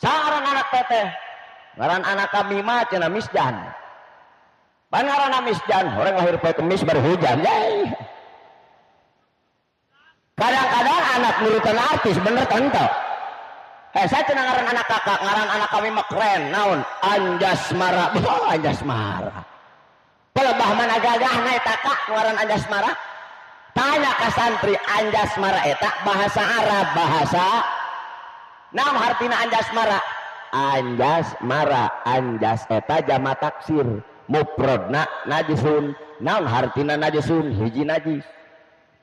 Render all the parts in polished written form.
Saran anak teteh ngaran anak kami mah cenah Misdan. Pan ngaranna Misdan, orang lahir poe Kemis baru hujan. Yay. Kadang-kadang anak nurutan artis bener tentang. Saya cenah ngaran anak kakak, ngaran anak kami mah keren, naon? Anjasmara. Oh, Anjasmara. Pelebah mana gagahna eta kak ngaran Anjasmara? Tanya ka santri Anjasmara eta bahasa Arab, bahasa naon hartina Anjasmara? Anjasmara, anjas eta jama taksir, mufradna najisun. Naon hartina najisun? Hiji najis.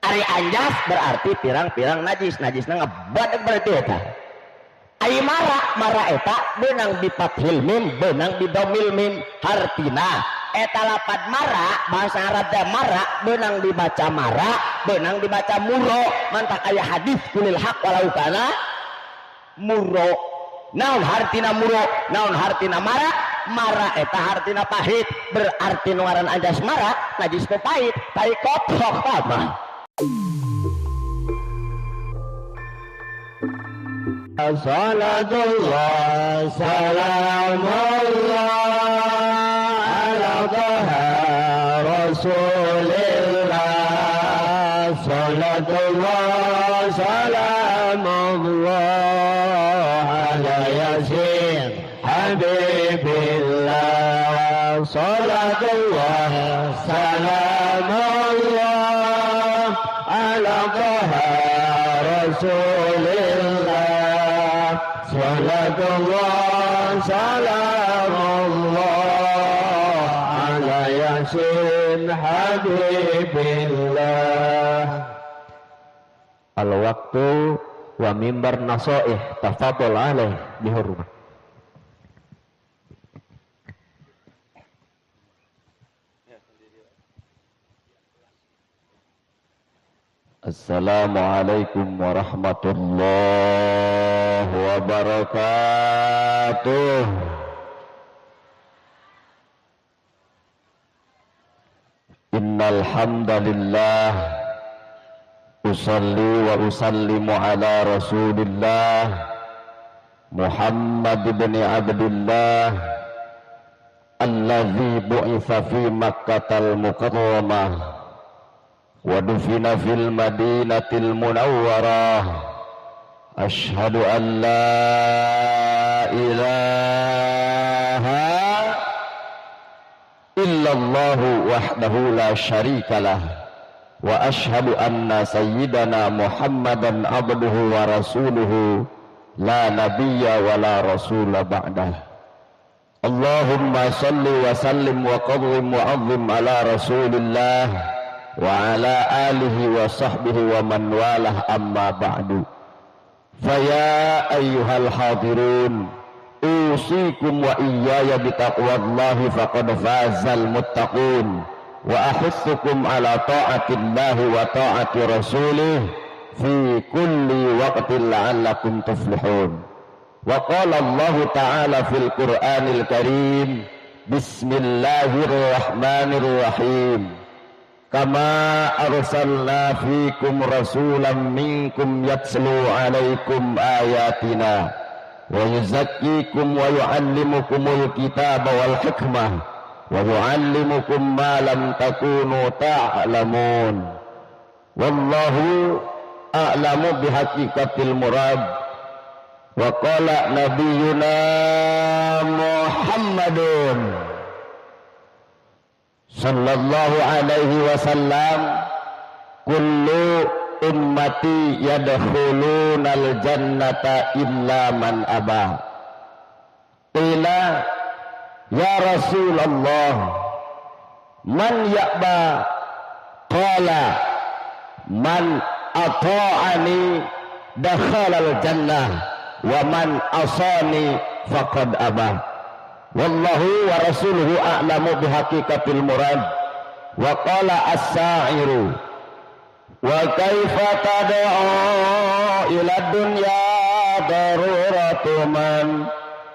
Ari anjas berarti pirang-pirang najis, najisna ngebadeg berarti eta. Ai mara eta beunang bi fathil mim, beunang bi dhammil mim, hartina eta lapad mara bahasa Arab teh mara beunang dibaca mara, beunang dibaca muro, mantak aya hadis kulil haq walau kana muro. Naon hartina muro, naon hartina mara? Mara eta hartina pahit, berarti nuaran anjas mara najis teh pahit, tai kotok apa? Salatullah salamullah ala taha rasulillah. Salatullah salamullah ala yasin habibillah. Salatullah salamullah ala taha rasulillah. Salatullah salamullah ala yasin habibillah. Al-waktu wa mimbar nasoih tafadhol alaih bihurmah. Assalamualaikum warahmatullahi wabarakatuh. Innal hamdalillah usalli wa usallimu ala rasulillah Muhammad ibn Abdullah alladzi bu'itsa fi Makkatal Mukarramah wa dufina fil Madinatil Munawwarah. Asyhadu an la ilaha illallah wahdahu la syarikalah wa asyhadu anna sayyidana Muhammadan abduhu wa rasuluhu la nabiyya wa la rasula ba'dah. Allahumma salli wa sallim wa qadrim wa azim ala rasulillah wa ala alihi wa sahbihi wa man walah amma ba'du. Faya ayyuhal hadirun usikum wa iyaya bitaqwallahi faqad fazal muttaqun wa ahussukum ala ta'atillahi wa ta'ati rasulih fi kulli waqtin la'allakum tuflihun. Wa qala Allah ta'ala fil Qur'anil Karim bismillahirrahmanirrahim kama arsalna fikum rasulan minkum yatslu alaikum ayatina wa yuzakkikum wa yu'allimukumul kitaba wal hikmah wa yu'allimukum ma lam takunu ta'lamun. Wallahu a'lamu bihaqiqatil murad. Wa qala nabiyyuna Muhammadun sallallahu alaihi wasallam kullu ummati yadkhulunal jannata illa man aba. Qila ya Rasulullah man ya'ba? Qala man ata'ani dakhalal jannah wa man asani faqad aba. Wallahu wa rasuluhu a'lamu bihaqiqatil murad. Wa qala as-sa'iru wa kaifa tad'u ila dunya daruratu man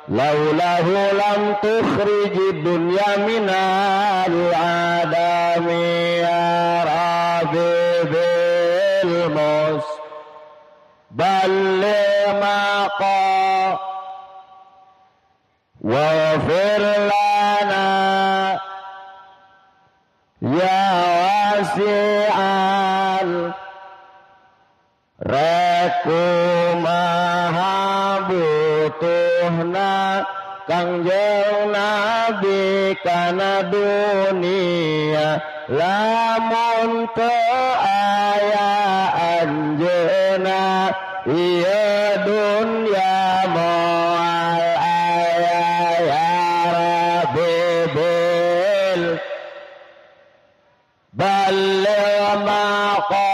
laulahu lam tukhriji dunya minal adami ya rabbi bil mus balli maqa waghfir lana ya wasi'al rekumaha butuhna Kangjeng Nabi kana dunia lamun teu aya anjeunna ieu dunya moal aya ya Rabbi bil balil maqa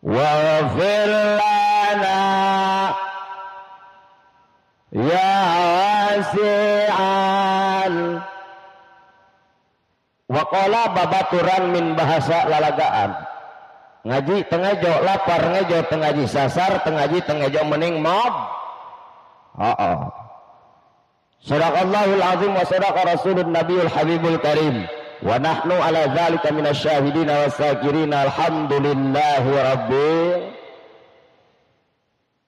waghfir lana ya wasi'an waqala babaturan min bahasa lalagaan ngaji tengajo lapar ngejo tengaji sasar tengaji tengajo mening mob sadaqallahul azim wa sadaqa rasulun nabiyul habibul karim wa nahnu ala dzalika minasyahidina wassakirina alhamdulillahi rabbil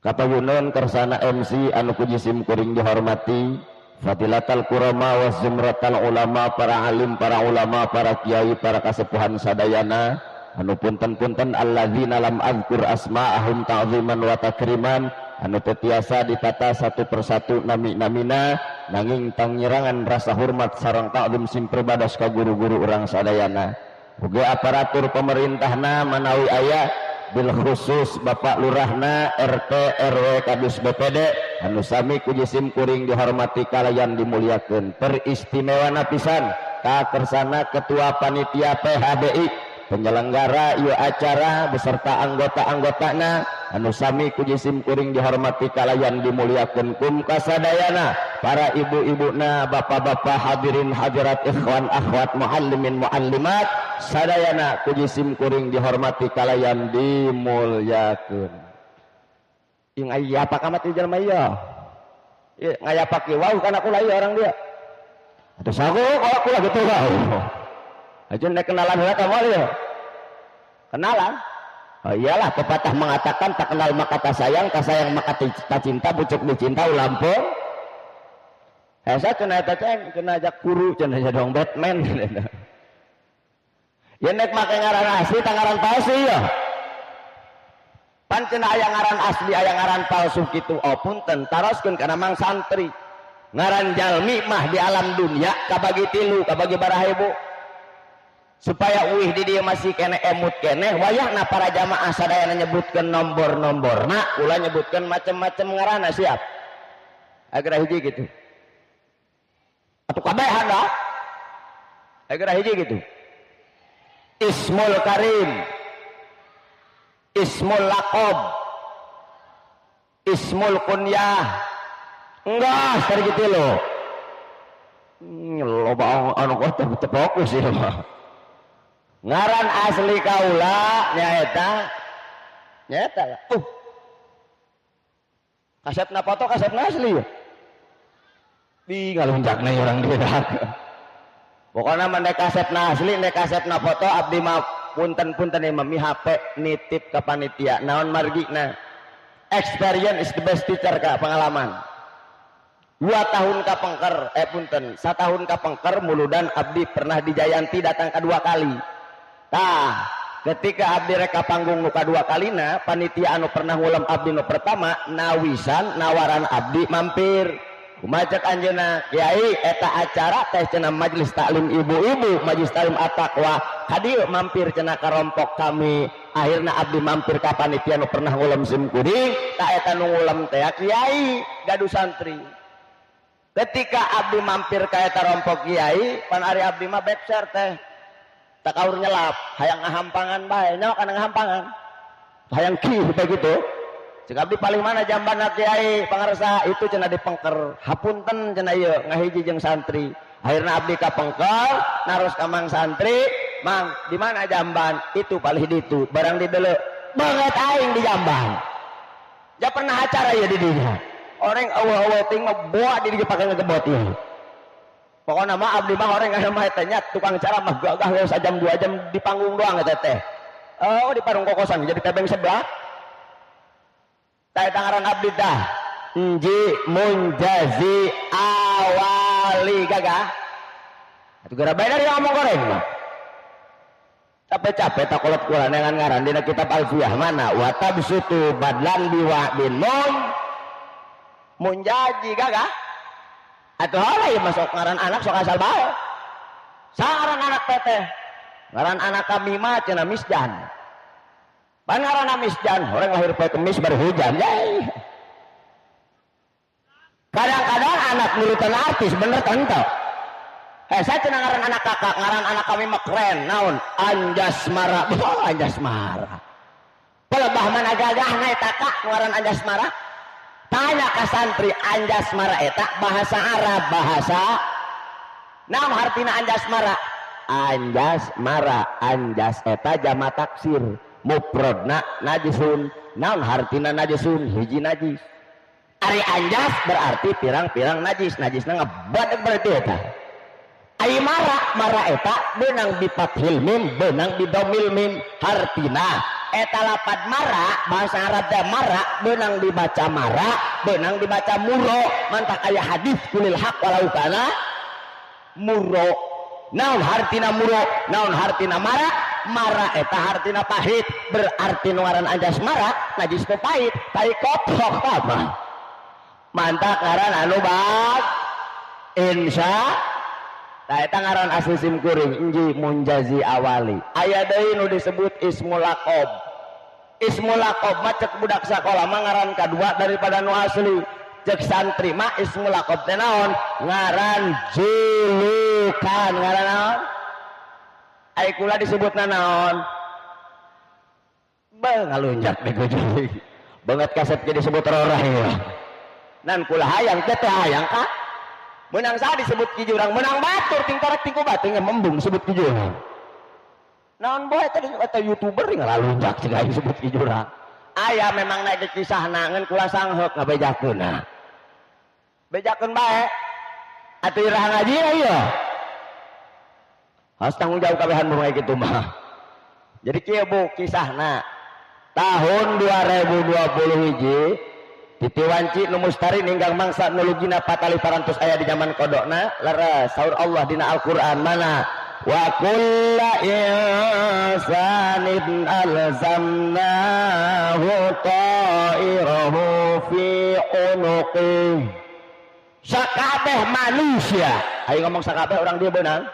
Kapayunan kersana MC anu kujisim kuring dihormati Fadilatal kurama wa zumratal ulama para alim para ulama para kiai para kasepuhan sadayana anu punten-punten alladzina lam azkur asma'ahum ta'ziman wa takriman anu tetiasa ditata satu persatu nami-namina nanging tangirangan rasa hormat sareng ta'zim simperbadas ka guru-guru urang sadayana uga aparatur pemerintahna manawi aya bil khusus Bapak Lurahna RT RW Kadus BPD anu sami kujisim kuring dihormati kalayan dimuliakeun peristimewana pisan ka kersana ketua panitia PHBI penyelenggara ieu acara beserta anggota-anggotana anu sami kujisim kuring dihormati kalayan dimuliakeun kum kasadayana para ibu-ibuna bapak-bapak hadirin hadirat ikhwan akhwat muallimin muallimat sadayana kujisim kuring dihormati kalayan dimuliakeun ing aya apa kamat di jelema ieu ieu ngayapak ieu wau kana kula ieu orang dia atuh sago kalau kula gitu wau ajeun nek kenalan heula ka moal ieu kenalan oh iyalah pepatah mengatakan tak kenal maka tak sayang maka tak cinta bucuk dicinta ulampung saya kena taceng kena ajak guru cenah dong Batman ya nek make ngaran asli tangaran palsu ya pan cenah aya ngaran asli aya ngaran palsu kitu oh punten taroskeun kana mang santri ngaran jalmi mah di alam dunia kabagi tilu kabagi barahebu supaya uih di dia masih kene emut kene wayahna para jamaah sadayana nyebutkeun nombor-nomborna ulah nyebutkeun macam-macam ngaranna siap agar hiji gitu atuh kabeh handa agar hiji gitu Ismul Karim Ismul Laqab Ismul Kunyah enggak dari gitu loh loba anu kota fokus ya ngaran asli kaula nyaeta kasetna foto kasetna asli ya di ngalunjakna orang dia pokoknya mendek kasetna asli nek kasetna foto abdi mah punten-punten mami HP nitip ke panitia naon margina experience is the best teacher ka pengalaman 2 tahun ka pengker punten 1 tahun ka pengker muludan abdi pernah di Jayanti datang kedua kali tah ketika abdi reka panggung nu kadua kalina panitia anu pernah ngulam abdi nu pertama nawisan nawaran abdi mampir kumajak anjeunna kiai eta acara teh cenah majelis taklim ibu-ibu majelis taklim at-taqwa hadieu mampir cenah karompok kami akhirna abdi mampir ka panitia nu pernah ngulam sim kuring ta eta nu ngulam teh kiai gaduh santri ketika abdi mampir ka eta rompok kiai pan ari abdi mah bekser teh tak kaur nyelap hayang ngahampangan bae nyawa kana ngahampangan hayang kieu begitu cek abdi paling mana jamban kiai pangarsa itu cenah dipengker hapunten cenah ieu ngahiji jeung santri akhirna abdi ka pengker naros ka mang santri mang di mana jamban itu palih ditu barang di deuleu banget aing di jamban ja pernah acara ieu di dinya orang awal-awal ting mah boa di dieu pake ngegebot ieu pokoknya mah abdi mah orang aya mah teh tukang cara mah gagah geus sajam 2 jam di panggung doang eta teh oh di parung kokosan jadi tebeng sebelah tah eta ngaran abdi dah Inji munjazi awali gagah. Atuh gara bae dari ngomong goreng mah. Capek-capek tak kolot kula dengan ngaran dina kitab Alfiyah mana wa tabsutu badlan biwa bin munjazi gagah. Atuh halah ieu masuk ngaran anak sok asal bae. Saran anak teteh. Ngaran anak kami mah cenah Misdan. Pan ngaran Misdan, orang lahir poe Kemis baru hujan. Yai. Kadang-kadang anak nurutan artis bener tentang. Saya cenah ngaran anak kakak, ngaran anak kami mah keren, naon? Anjasmara. Anjasmara. Pelebah mana gagahna eta kak ngaran Anjasmara? Tanya ka santri Anjasmara eta bahasa Arab, bahasa naon hartina Anjasmara? Anjasmara, anjas eta jama taksir, mufradna najisun. Naon hartina najisun? Hiji najis. Ari anjas berarti pirang-pirang najis, najisna ngebadeg berarti eta. Ai mara eta beunang bi fathil mim, beunang bi dhammil mim, hartina eta lapad mara bahasa Arab teh mara beunang dibaca mara, beunang dibaca muro, mantak aya hadis kulil haq walau kana muro. Naon hartina muro, naon hartina mara? Mara eta hartina pahit, berarti nu ngaran anjas mara najis teh pahit, tai kotok apa? Mantak ngaran anu bag insya nah eta ngaran asli sim kuring inji munjazi awali. Aya deui nu disebut ismul laqab. Ismul laqab mah cek budak sakola mah ngaran kadua daripada nu asli. Cek santri mah ismul laqab teh naon? Ngaran julukan. Ngaran naon? Ai kula disebutna naon? Beuh ngalunjak bego jadi. Banget kaset ge disebut rorah ya. Nan kula hayang teh hayang ka menang saya disebut ki jurang, menang batur tingkarak tingku batur membung disebut ki jurang. Naon boy tadi atau YouTuber ngalalunjak cenah disebut ki jurang. Aya memang naik kisahna ngan kula sangheuk ngabejakeunna. Bejakeun bae. Atuh irah ngaji ieu. Harus tanggung jawab kabehan mun kitu mah. Jadi kieu Bu kisahna. Tahun 2021 Titiwanci nu mustari ninggang mangsa nulugina patali parantos aya di zaman kodokna leres saur Allah dina Al-Qur'an mana wa kulla insanin alzamnahu ta'irahu fi unuqih. Sakabeh manusia ayo ngomong sakabeh orang dia beunang.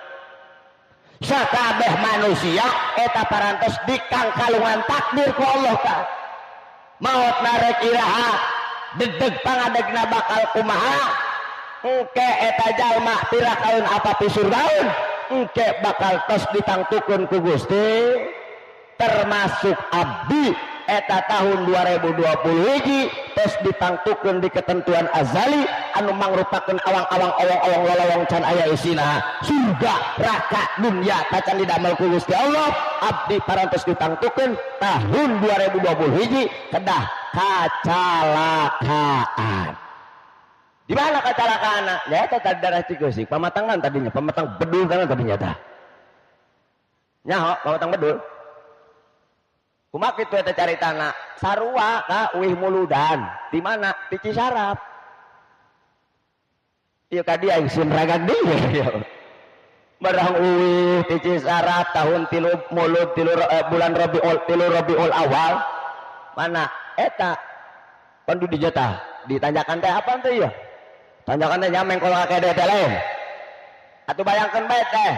Sakabeh manusia eta parantos dikangkalungan takdir ku Allah ka maut narek iraha dedeg pangadegna bakal kumaha engke eta jalma pirakaun apa pisurdaun engke bakal tos ditangtukeun ku Gusti termasuk abdi eta tahun 2021 tos ditangtukeun di ketentuan azali anu mangrupakeun awang-awang owong-owong lolowong can aya isina surga neraka dunya tacan didamel ku Gusti Allah abdi parantos ditangtukeun tahun 2021 kedah kecelakaan. Di mana kecelakaanna? Ya eta tadi darah Cikesik, pamatangan tadinya, pamatang bedul kana tadinya tah. Nyaho, pamatang bedul. Kumaha kitu eta caritana? Sarua ka uih muludan. Di mana? Di Cisarap. Ieu ka dia isin ragag dieu. Barang uih di Cisarap tahun 3 mulud 3 bulan Rabiul Awal. Mana? Eta pandu di jatah ditanyakan teh apa teh ya tanyakan teh nyameng kalau kakek teh lain atuh bayangkeun bae teh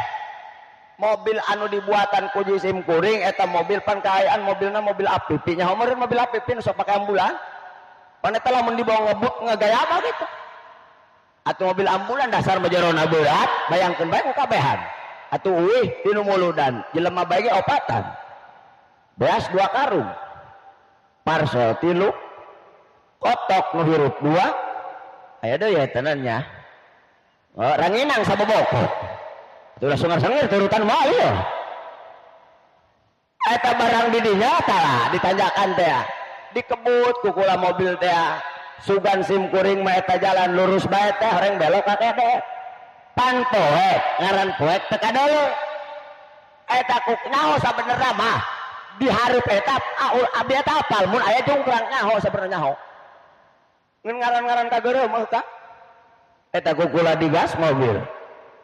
mobil anu dibuatan ku jisim kuring eta mobil pan kaayaan mobilna mobil APP nya homereun mobil APP nu sok pake ambulan pan eta lamun dibawa ngebut ngagaya apa gitu atuh mobil ambulan dasar majerona berat bayangkeun bae ku kabehan atuh euy tinu muludan jelema bae ge opatan beas 2 karung parsel 3 kotok nu hirup 2 aya deui ya tenannya oh ranginang saboboko tuh langsung sangir turutan moal ya eta barang di dinya tah ditanjakan teh dikebut ku kula mobil teh sugan sim kuring mah eta jalan lurus bae teh horeng belok ka kede pan poek ngaran poek teh kadeu eta ku naon sabenerna mah di hareup eta abdi eta apal mun aya jonggrang nyaho sabenerna nyaho ngaran-ngaran kageureum mah tah eta kukula digas mobil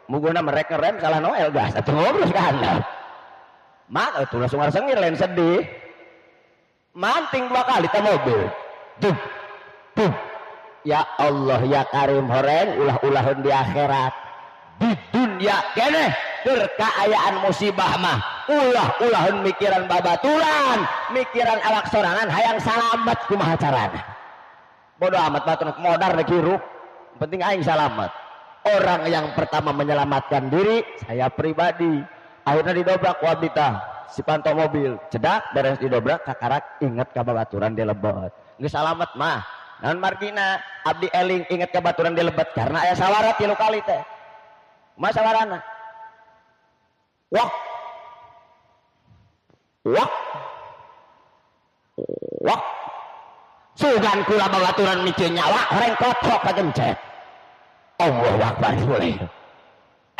muguna merek ngerem salah noel gas atuh ngobrol ka handap mak atuh langsung ngarsengir lain sedih manting 2 kali ta mobil tuh ya Allah ya Karim horeng ulah-ulaheun di akhirat di dunia keneh keur kaayaan musibah mah ulah-ulaheun mikiran babaturan mikiran awak sorangan hayang salamet kumaha carana bodoh amat batur modar rek hirup penting aing selamat. Orang yang pertama menyelamatkan diri saya pribadi akhirnya didobrak ku abdi tah si pantau mobil cedak beres didobrak kakarak inget ka babaturan di lebet geus salamet mah naon margina abdi eling inget ka babaturan di lebet karena aya sawara 3 kali teh kumaha sawarana wah sugan kula babaturan miceu nyawa horeng kotok kagencet Allahu Akbar boleh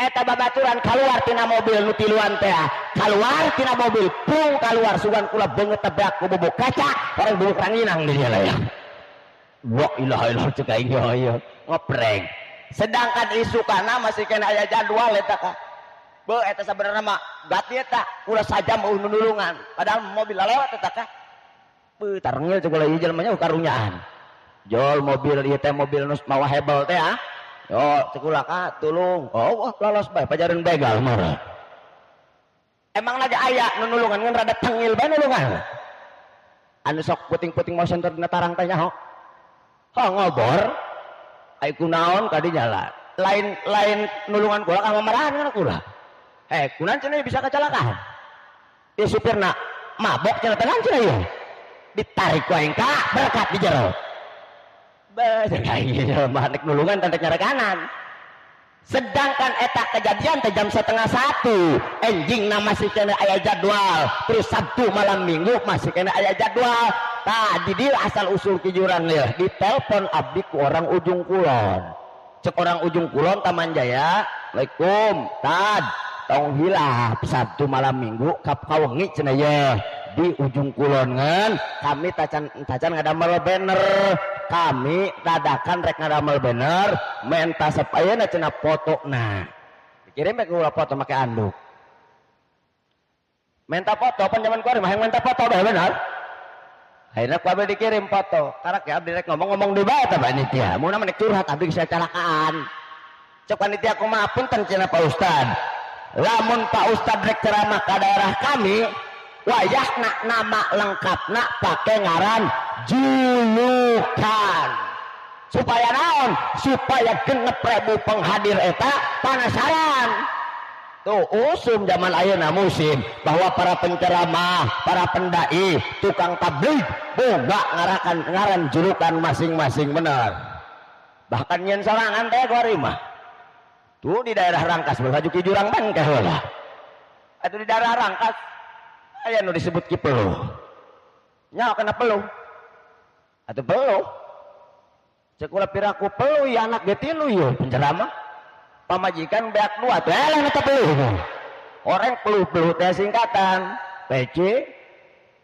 eta babaturan keluar tina mobil nu tiluan teh keluar tina mobil pung keluar sugan kula beungeut tebak ku bubuk kaca horeng bubuk ranginang di dieu ya wa ilaha illallah ceuk aing ieu ngopreng sedangkan isukana masih kena aya jadwal eta ka beuh eta sabenerna mah gati eta kula saja mau nulungan padahal mobil lewat eta ka beuh tarengil ceuk ulah ieu jelema nya karunyaan jol mobil ieu teh mobil nu mawa hebel teh yo cekulah ka tulung oh lolos bae pajareun begal mah emang naga aya nu nulungan ngan rada tengil bae nulungan anu sok puting-puting mau sentor dina tarang teh nyaho ngobor ai kunaon ka dinya lain nulungan kula ka mamarahan kana kula kunaon cenah bisa kecelakaan ieu supirna mabok cenah tenan cenah ieu ditarik ku aing ka berkat di jero manik nulungan tanda nyara kanan sedangkan eta kejadian teh jam 12:30 enjing na masih kena aya jadwal terus Sabtu malam Minggu masih kena aya jadwal tadi dia asal usul kijuran ya ditelepon abdi ku orang ujung kulon cek orang ujung kulon Taman Jaya Waalaikum tad tong hilap Sabtu malam Minggu kap kawengi cenah ye di ujung kulon ngan kami tacan ngadamel banner kami dadakan rek ngadamel banner menta sapayeuna cenah fotona dikirim ke ulah foto make anduk menta foto pan zaman kuari mah menta foto bae bener akhirnya ku abdi dikirim foto karak ya abdi rek ngomong di bae tah panitia mun mah curhat abdi geus kecelakaan cek panitia kumaha punten cenah Pak Ustad lamun Pak Ustad rek ceramah ka daerah kami wayahna nama lengkapna pake ngaran julukan supaya naon supaya 6.000 penghadir eta penasaran tuh usum zaman ayeuna musim bahwa para penceramah para pendai tukang tabligh boga ngarakan ngaran julukan masing-masing bener bahkan nyen sorangan teh gori mah tuh di daerah Rangkas beraju ki jurang bangkeh heula atuh di daerah Rangkas aya nu disebut ki peluh nya kana peluh atuh peluh cek ulah piraku peluh ya anak ge tilu ieu penceramah pamajikan beak dua teh eleh eta peluh orang peluh teh singkatan PC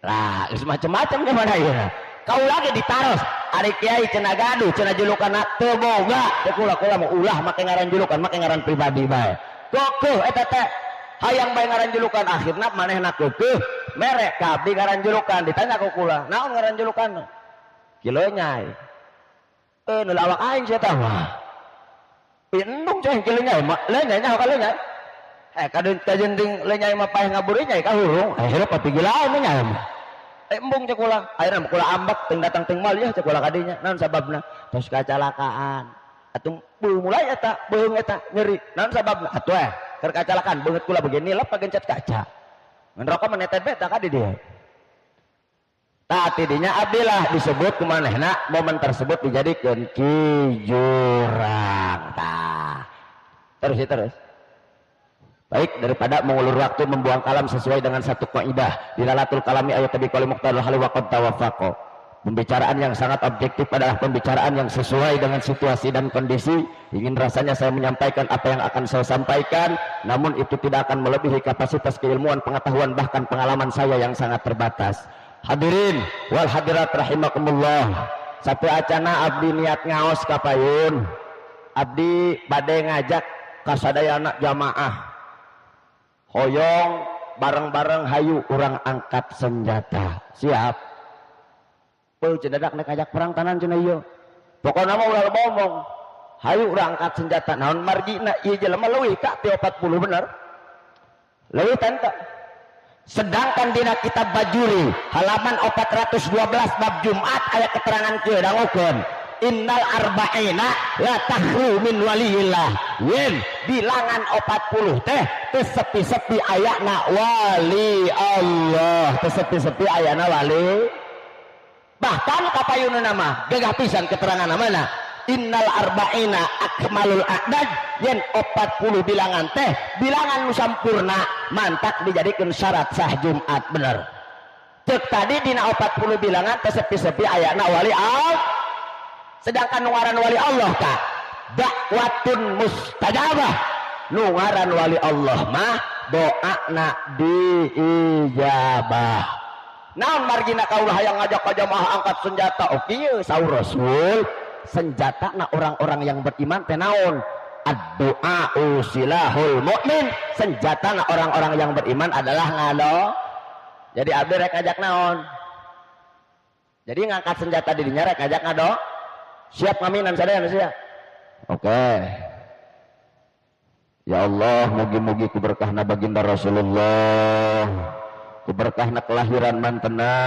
lah geus macam-macam ke mana ieu kau lagi ditaros ari kiai cenah gaduh cenah julukanna teu boga cek ulah mah ulah make ngaran julukan make ngaran pribadi bae kokeuh eta teh hayang bae ngaran julukan akhirna manehna keukeuh merek ka abdi ngaran julukan ditanya ku kula naon ngaran julukan kieu nyai nu lawak aing sia tah mah endung cai kieu nyai mah lenyai nya ka lenyai kadeun kajenting lenyai mah paeh ngaburi nyai ka hurung akhirna papigilaon nyai mah embung cek kula akhirna kula ambek teng datang teng mal ya cek kula kadinya naon sababna tos kecelakaan atuh mulai eta beung eta nyeri naon sababna atuh keur kecelakaan beungeut kula begini lep pagencet kaca ngan rokok menetet beta ka di dieu tah tidinya abdilah disebut ku manehna momen tersebut dijadikeun kijurang tah terus baik daripada mengulur waktu membuang kalam sesuai dengan satu kaidah dilalatul kalami ayat tabi qali muqtadal hal wa qad tawaffaqo pembicaraan yang sangat objektif adalah pembicaraan yang sesuai dengan situasi dan kondisi ingin rasanya saya menyampaikan apa yang akan saya sampaikan namun itu tidak akan melebihi kapasitas keilmuan pengetahuan bahkan pengalaman saya yang sangat terbatas hadirin wal hadirat rahimakumullah satu acana abdi niat ngaos ka payun, abdi bade ngajak kasadayana jamaah hoyong bareng-bareng hayu urang angkat senjata siap. Cedadak nek ajak perang tanan cenah ieu. Pokona mah ulah ngomong. Hayu urang angkat senjata. Naon margina ieu jelema leuwih ka 40 bener. Leuwih tanta. Sedangkan dina kitab Bajuri halaman 412 bab Jumat aya keterangan kieu dangukeun. Innal arba'ina la tahru min waliyillah. Yen bilangan 40 teh teu sepi-sepi ayana wali Allah. Teu sepi-sepi ayana wali. Bahkan kapayunna mah gagah pisan keterangan mana innal arba'ina akmalul a'dad yen 40 bilangan teh bilangan nu sampurna mantak dijadikeun syarat sah Jumat bener. Cek tadi dina 40 bilangan teh sepi-sepi ayana wali Allah. Sedangkan nuaran wali Allah ka dakwatun mustajabah. Nuaran wali Allah mah doana diijabah. Naon margina kaulah hayang ngajak ka jamaah angkat senjata. Oke saur Rasul senjata na orang-orang yang beriman teh naon? Ad-du'a'u silahul mu'min. Senjata na orang-orang yang beriman adalah ngado. Jadi abdi rek ngajak naon? Jadi ngangkat senjata dirinya rek ngajak ngado. Siap ngaminan sadaya siap. Oke. Ya Allah, mugi-mugi kuberkahna baginda Rasulullah. Kuberkahna kelahiran mantena,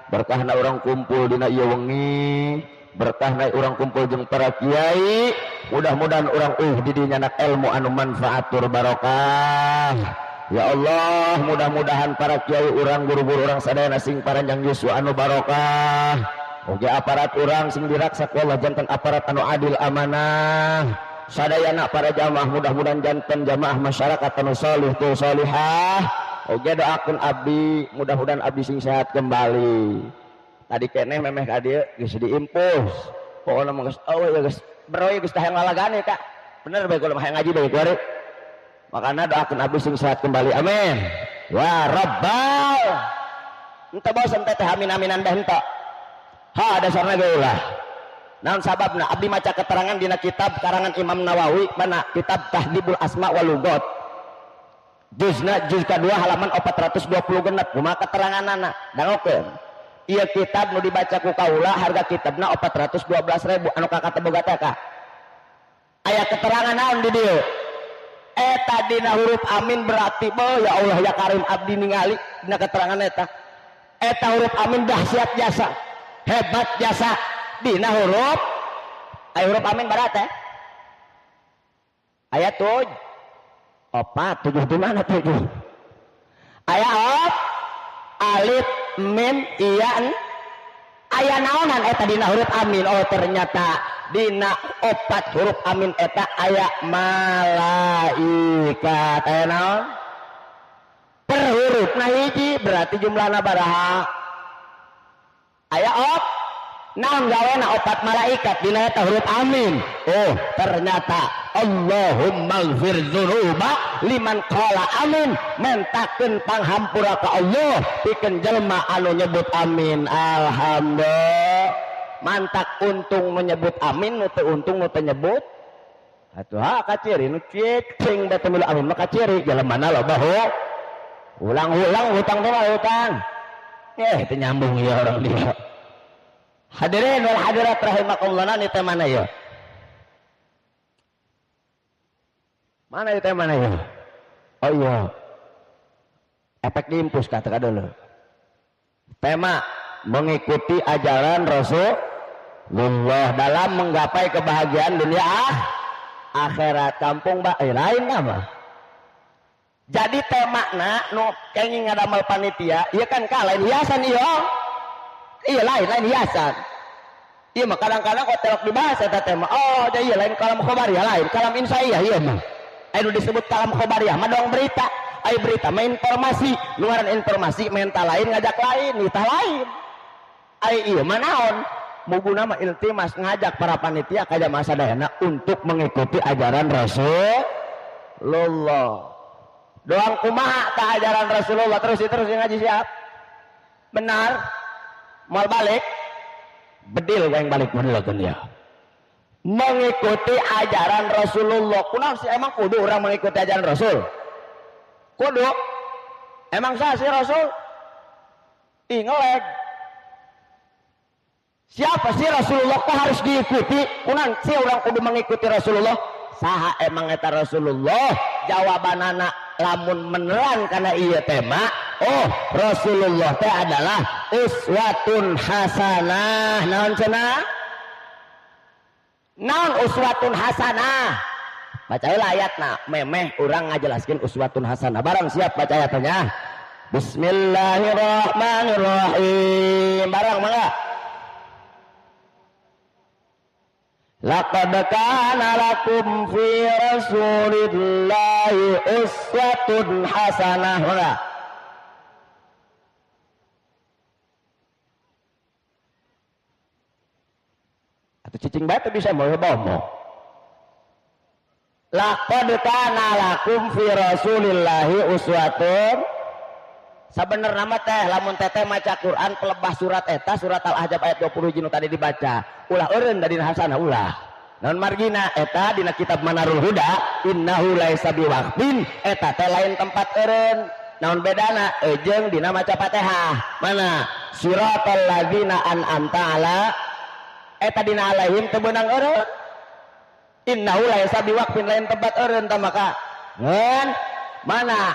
berkahna orang kumpul dina ieu wengi, berkahna orang kumpul jeung para kiai, mudah-mudahan orang di dinya anak ilmu anu manfaatur barokah. Ya Allah, mudah-mudahan para kiai orang guru-guru orang sadayana sing paranjang yuswa anu barokah. Oge aparat orang sing diraksa ku Allah janten aparat anu adil amanah. Sadayana para jamaah mudah-mudahan janten jamaah masyarakat anu salih tu salihah. Oke doakeun abdi mudah-mudahan abdi sing sehat kembali. Tadi keneh memeh ka dieu geus diimpus. Pokona mah geus eueuh ya geus beroy geus tah hayang lalagane Kak. Bener bae kula mah hayang ngaji bae kuari. Makana doakeun abdi sing sehat kembali. Amin. Ya Rabbal. Henteu bosan teh amin-aminan bae henteu. Ha dasarna ge ulah. Naon sababna abdi maca keterangan dina kitab karangan Imam Nawawi mana kitab Tahdhibul Asma wal Lughat. Juz kedua halaman 420 genep kumaha keteranganana dangukeun ieu kitab nu dibaca ku kaula harga kitabna 412.000 anu kakak boga teh ka aya keterangan naon di dieu eta dina huruf amin berarti boh ya Allah ya Karim abdi ningali dina keterangan eta huruf amin dahsyat jasa hebat jasa dina huruf huruf amin berarti aya 7 di mana 7? Aya alif mim iya aya naonan eta dina huruf amin. Oh ternyata dina 4 huruf amin eta aya malaikat. Aya naon? Per hurufna hiji berarti jumlahna baraha? Aya naon gawena 4 malaikat dina eta huruf amin. Oh ternyata Allahumma ighfir dzunuba liman qala amin mentakeun panghampura ka Allah pikeun jelema anu nyebut amin. Alhamdulillah mantak untung menyebut amin nu teu untung nu teu nyebut atuh kaciri nu cicing da teu milu amin mah kaciri jelemana loba ulang-ulang hutang teh hutang teu nyambung ieu orang dia. Hadirin wal hadirat rahimakumullah nani teh mana ya? Mana itu mana ya? Oh iya. Efek diimpus kata dulu. Tema mengikuti ajaran Rasulullah dalam menggapai kebahagiaan dunia akhirat. Kampung lain nama. Jadi tema nu kenging ngadamel panitia, iya kan lain hiasan iya. Iya lain hiasan. Iya mah kadang-kadang kotelok dibahas eta tema. Oh, jadi lain kalam khobariyah lain, kalam insaiyah iya mah. Ayo disebut kalam khobariyah mah dong berita. Ayo berita mah informasi, luaran informasi mental lain ngajak lain, nitah lain. Ayo iya mah naon? Muguna mah iltimas ngajak para panitia ka jamaah sadayana untuk mengikuti ajaran Rasulullah. Doang kumaha ka ajaran Rasulullah terus ngaji siap. Benar. Mal balik bedil yang balik model ya. Mengikuti ajaran Rasulullah. Kunaon sih emang kudu orang mengikuti ajaran Rasul? Kudu. Emang sah sih Rasul? Ngeleg. Siapa sih Rasulullah kok harus diikuti? Kunaon sih orang kudu mengikuti Rasulullah? Saha emang eta Rasulullah? Jawabanana lamun meneran karena iya tema. Oh, Rasulullah teh adalah uswatun hasanah. Naon cenah? Naon uswatun hasanah? Baca ayatna, memeh urang ngajelaskeun uswatun hasanah. Barang siap baca ayatnya. Bismillahirrahmanirrahim. Barang mangga. Laqad kana lakum fi Rasulillahi uswatun hasanah. Mangga. Atau cicing batu bisa mau bomo. Laqad kana lakum fi Rasulillahi uswatun. Sabenerna mah teh lamun teteh maca Quran pelebah surat eta surat Al-Ahzab ayat 20 jinu tadi dibaca. Ulah eureun da dina hasanah ulah. Naon margina eta dina kitab Manarul Huda innahu laisa biwaqtin eta teh lain tempat eureun. Naon bedana jeung dina maca Fatihah. Mana? Siratal ladzina an'amta ala eta dina alaihim teu beunang eureun. Innahu laisa biwaqtin lain tempat eureun tah maka ngeun mana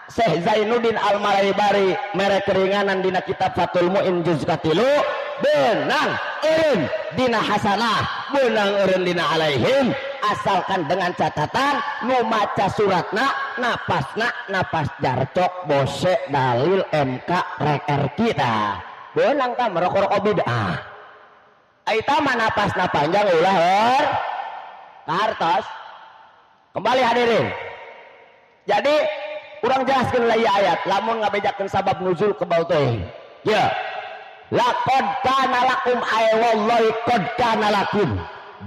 Syekh Zainuddin Al-Malaibari merek keringanan dina kitab Fathul Mu'in juz katilu benang eureun dina hasanah benang eureun dina alaihim asalkan dengan catatan nu maca suratna napasna napas jarcok bose dalil MK rek kita benang tah merokok bid'ah aita mah napasna panjang ulah kartos. Kembali hadirin, jadi kurang jelaskan lagi ayat lamun ngabejakeun sabab nuzul ke bau teh ya laqad kana lakum ay wallahi qad kana lakum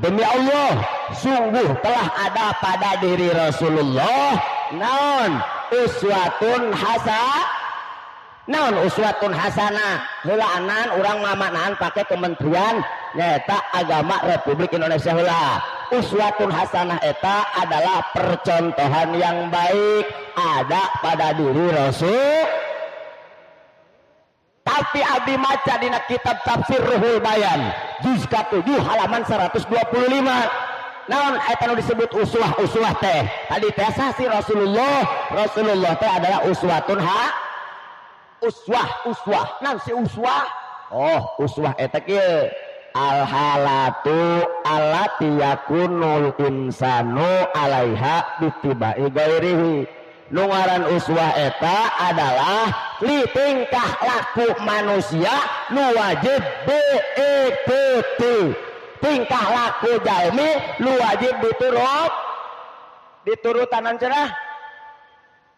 demi Allah sungguh telah ada pada diri Rasulullah naon uswatun hasanah heulaanan urang mamaknaan pakai kementerian nyata agama Republik Indonesia heula. Uswatun hasanah eta adalah percontohan yang baik ada pada diri Rasul. Tapi abdi maca dina kitab tafsir Ruhul Bayan juz ka-7 halaman 125. Naon eta nu disebut uswah teh? Tadi teh si Rasulullah teh adalah uswatun uswah. Naon si uswah? Oh, uswah eta kieu al-halatu allati yakunul insanu alaiha bitibai gairihi. Nu ngaran uswah eta adalah li tingkah laku manusia nu wajib diikuti. Tingkah laku jalmi nu wajib diturutan cenah.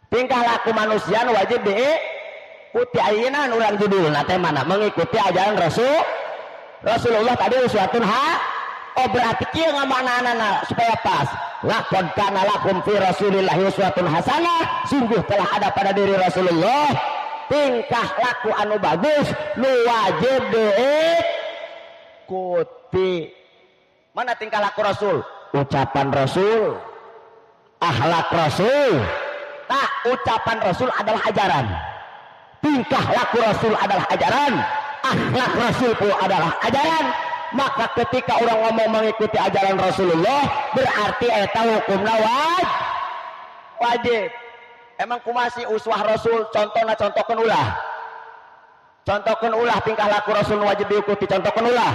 Tingkah laku manusia nu wajib diikuti. Ayeuna urang judulna teh mana mengikuti ajaran Rasulullah tadi uswatun oh berarti kieu ngamanana supaya pas. Laqad kana lakum fi Rasulillahi uswatun hasanah, sungguh telah ada pada diri Rasulullah tingkah laku anu bagus nu wajib diikuti. Mana tingkah laku Rasul? Ucapan Rasul, akhlak Rasul. Nah, ucapan Rasul adalah ajaran. Tingkah laku Rasul adalah ajaran. Akhlak Rasul pun adalah ajaran. Maka ketika orang ngomong mengikuti ajaran Rasulullah berarti eta hukumna wajib. Emang kumasi uswah Rasul contohna contohkeun ulah tingkah laku Rasul wajib diikuti contohkeun ulah.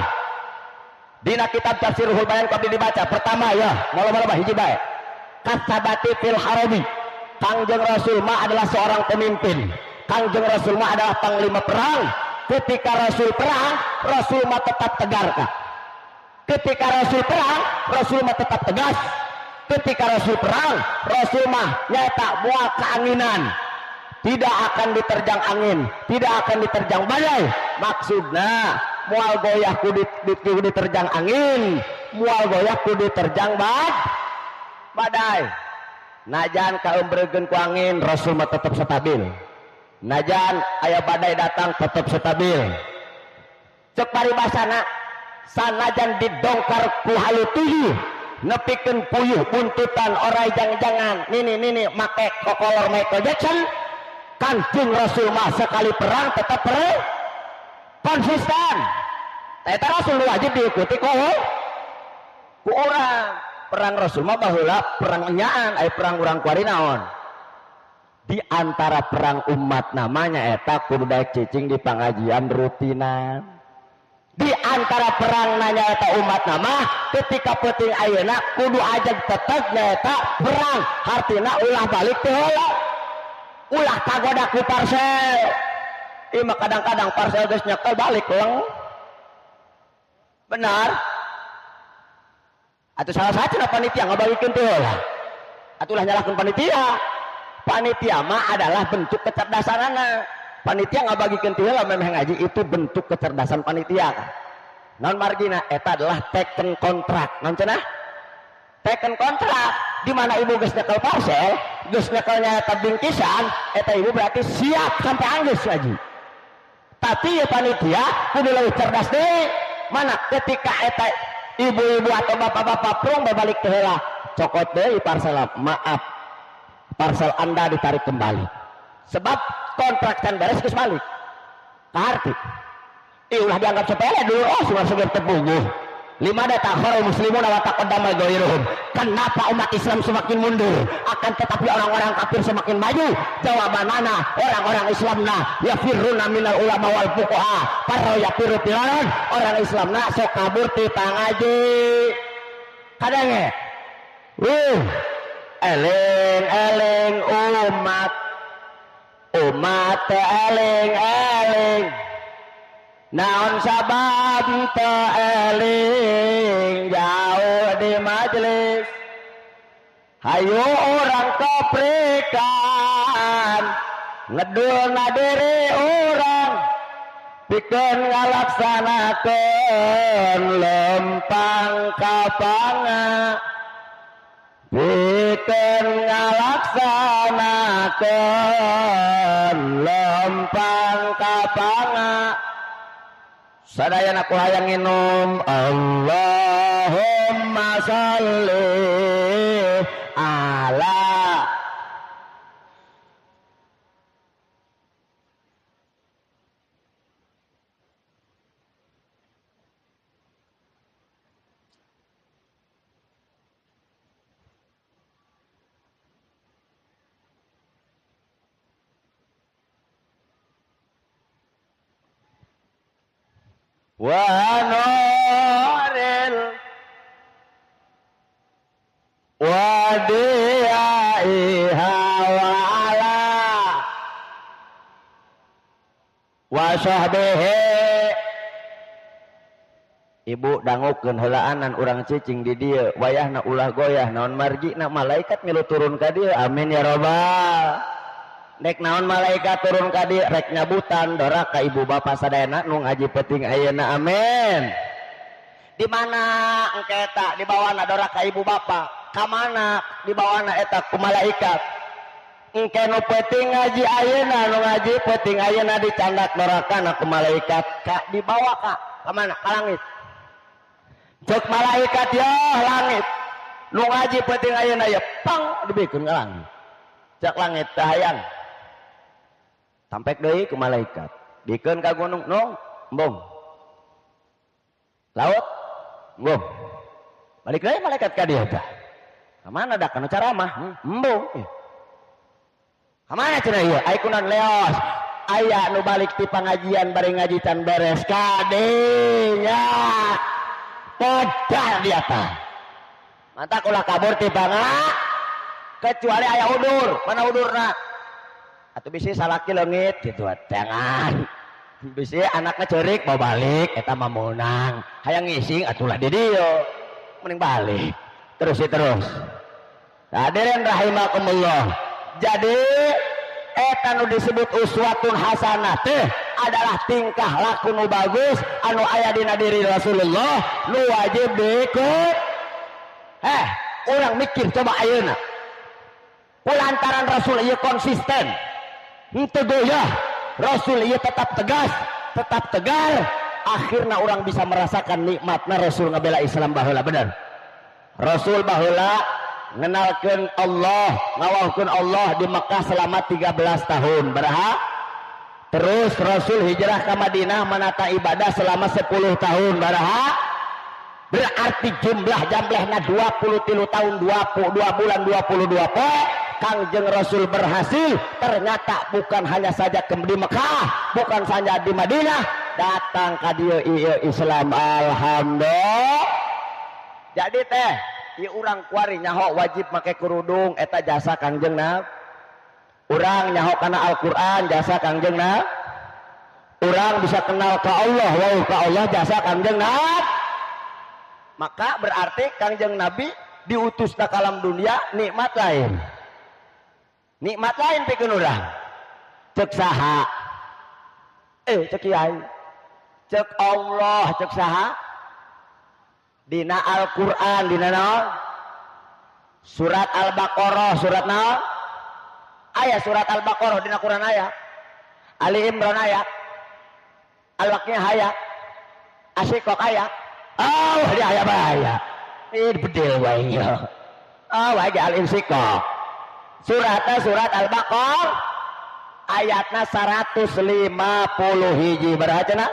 Dina kitab tafsir Ruhul Bayan kabeh dibaca. Pertama ya, mula-mula hiji bae. Kasabati fil harabi. Kangjeng Rasul mah adalah seorang pemimpin. Kangjeng Rasul mah adalah panglima perang. Ketika Rasul perang, Rasul mah tetap tegar kah? Ketika Rasul perang, Rasul mah tetap tegas. Ketika Rasul perang, Rasul mah nyata moal keanginan. Tidak akan diterjang angin, tidak akan diterjang badai. Maksudna moal goyah ku diterjang angin, moal goyah ku diterjang badai. Najan kaeumbregeun ku angin, Rasul mah tetap stabil. Najan aya badai datang tetap stabil. Cek paribasana sanajan didongkar ku halu tuyuh nepikeun puyuh buntutan orai jangan nini make kokolor Michael Jackson. Kanjeng Rasul mah sekali perang tetap konsisten. Eta Rasul wajib diikuti ku orang. Perang Rasul mah baheula perang enyaan, aya perang urang kuari naon. Di antara perang umat namanya eta kudu daek cicing di pangajian rutinan. Di antara perang nanya eta umat nama ketika penting ayeuna kudu ajeg tetep nyaeta perang. Hartina ulah balik teh heula. Ulah kagoda ku parsel. Ieu mah kadang-kadang parsel geus nyekel balik leng. Benar? Atau salah satu panitia ngabagikeun teh heula. Atulah nyalahkeun panitia. Panitia mah adalah bentuk kecerdasanana. Panitia ngabagikeun teh heula memeh ngaji itu bentuk kecerdasan panitia. Naon margina eta adalah taken kontrak. Naon cenah? Taken kontrak. Di mana ibu geus nyekel parcel, geus nyekelnya eta bingkisan, eta ibu berarti siap sampai anggeus ngaji. Tapi ya panitia kudu leuwih cerdas deui. Mana ketika eta ibu-ibu atau bapak-bapak prung balik ke heula cokot deui parcel, maaf parcel Anda ditarik kembali sebab kontrak can beres geus balik kaharti ulah dianggap sepele dulu sugar tebuguh 5 takhara muslimun wa taqaddama ghairuhum. Kenapa umat Islam semakin mundur akan tetapi orang-orang kafir semakin maju? Jawabanana orang-orang Islamna yafirruna minal ulama wal fuqaha. Para yafiru tilaran orang Islamna sok kabur ti pangaji. Kadange. Eling-eling umat eling-eling. Naon sabab teu eling jauh di majelis. Hayu orang keprikan ngedulna diri orang pikeun ngalaksanakeun lempang kapanga. Pikeun ngalaksanakeun lempang kapanga. Sadayana aku hayang nginum Allahumma sholli ala wa nuril wa diaiha wa ala wa sahbihi. Ibu dangukeun heulaanan urang cicing di dieu wayahna ulah goyah naon margina malaikat milu turun ka dieu. Amin ya rabbal. Nek naon malaikat turun ka dieu rek nyabutan dora ka ibu bapa sadayana nu ngaji penting ayeuna. Amin. Di mana engke eta dibawana dora ka ibu bapa? Ka mana dibawana eta ku malaikat? Engke nu penting ngaji ayeuna, nu ngaji penting ayeuna dicandak dorakana ku malaikat. Ka dibawa ka mana? Ka langit. Cek malaikat ya langit. Nu ngaji penting ayeuna ya pang dibikeun ka langit. Cek langit teh hayang. Tampek deui ku malaikat. Dikeun ka gunung, no, embung. Laut, embung. Balik deui malaikat ka dieu tah. Ka mana dak kana caramah? Embung. Ka mana cenah ieu? Ai kunaon leos. Aya nu balik ti pangajian bari ngaji can beres ka dinya. Podal dia tah. Manta ulah kabur ti bangga kecuali aya udur. Mana udurna? Atau bisa salaki leungit gitu jangan bisa anaknya cerik mau balik eta mah meunang hayang ngising atulah di dieu mending balik terus hadirin rahimakumullah. Jadi eta nu disebut uswatun hasanah teh adalah tingkah laku nu bagus anu aya dina diri Rasulullah nu wajib diikut. Urang mikir coba ayeuna kulantaran Rasul ieu konsisten henteu goyah, Rasul ieu tetap tegas, tetap tegar, akhirnya orang bisa merasakan nikmatna Rasul ngabela Islam baheula bener. Rasul baheula ngenalkeun Allah, ngawahkeun Allah di Mekah selama 13 tahun. Baraha? Terus Rasul hijrah ke Madinah menata ibadah selama 10 tahun. Baraha? Berarti jumlah jamblehna 23 tahun 22 bulan 22 poe Kangjeng Rasul berhasil. Ternyata bukan hanya saja ke di Mekah, bukan saja di Madinah, datang ka dieu Islam. Alhamdulillah. Jadi teh ieu urang kuari nyaho wajib make kerudung eta jasa Kangjeng Nabi. Urang nyaho kana Al-Qur'an jasa Kangjeng Nabi. Urang bisa kenal ka Allah, wau ka Allah jasa Kangjeng Nabi. Maka berarti Kangjeng Nabi diutus ke alam dunia nikmat lain. Nikmat lain pikeun urang. Cek saha? Cek kiai. Cek Allah, cek saha? Dina Al-Qur'an, dina naon? Surat Al-Baqarah, surat naon? Aya surat Al-Baqarah dina Quran aya. Ali Imran aya. Al-Waqiah aya. Asyiqaq aya. Oh, dia aya bahaya. Ini bedil wae ya. Oh, wae Al-Insyiqaq. Surat Al-Baqarah ayatna 150 hiji. Baraha cenah?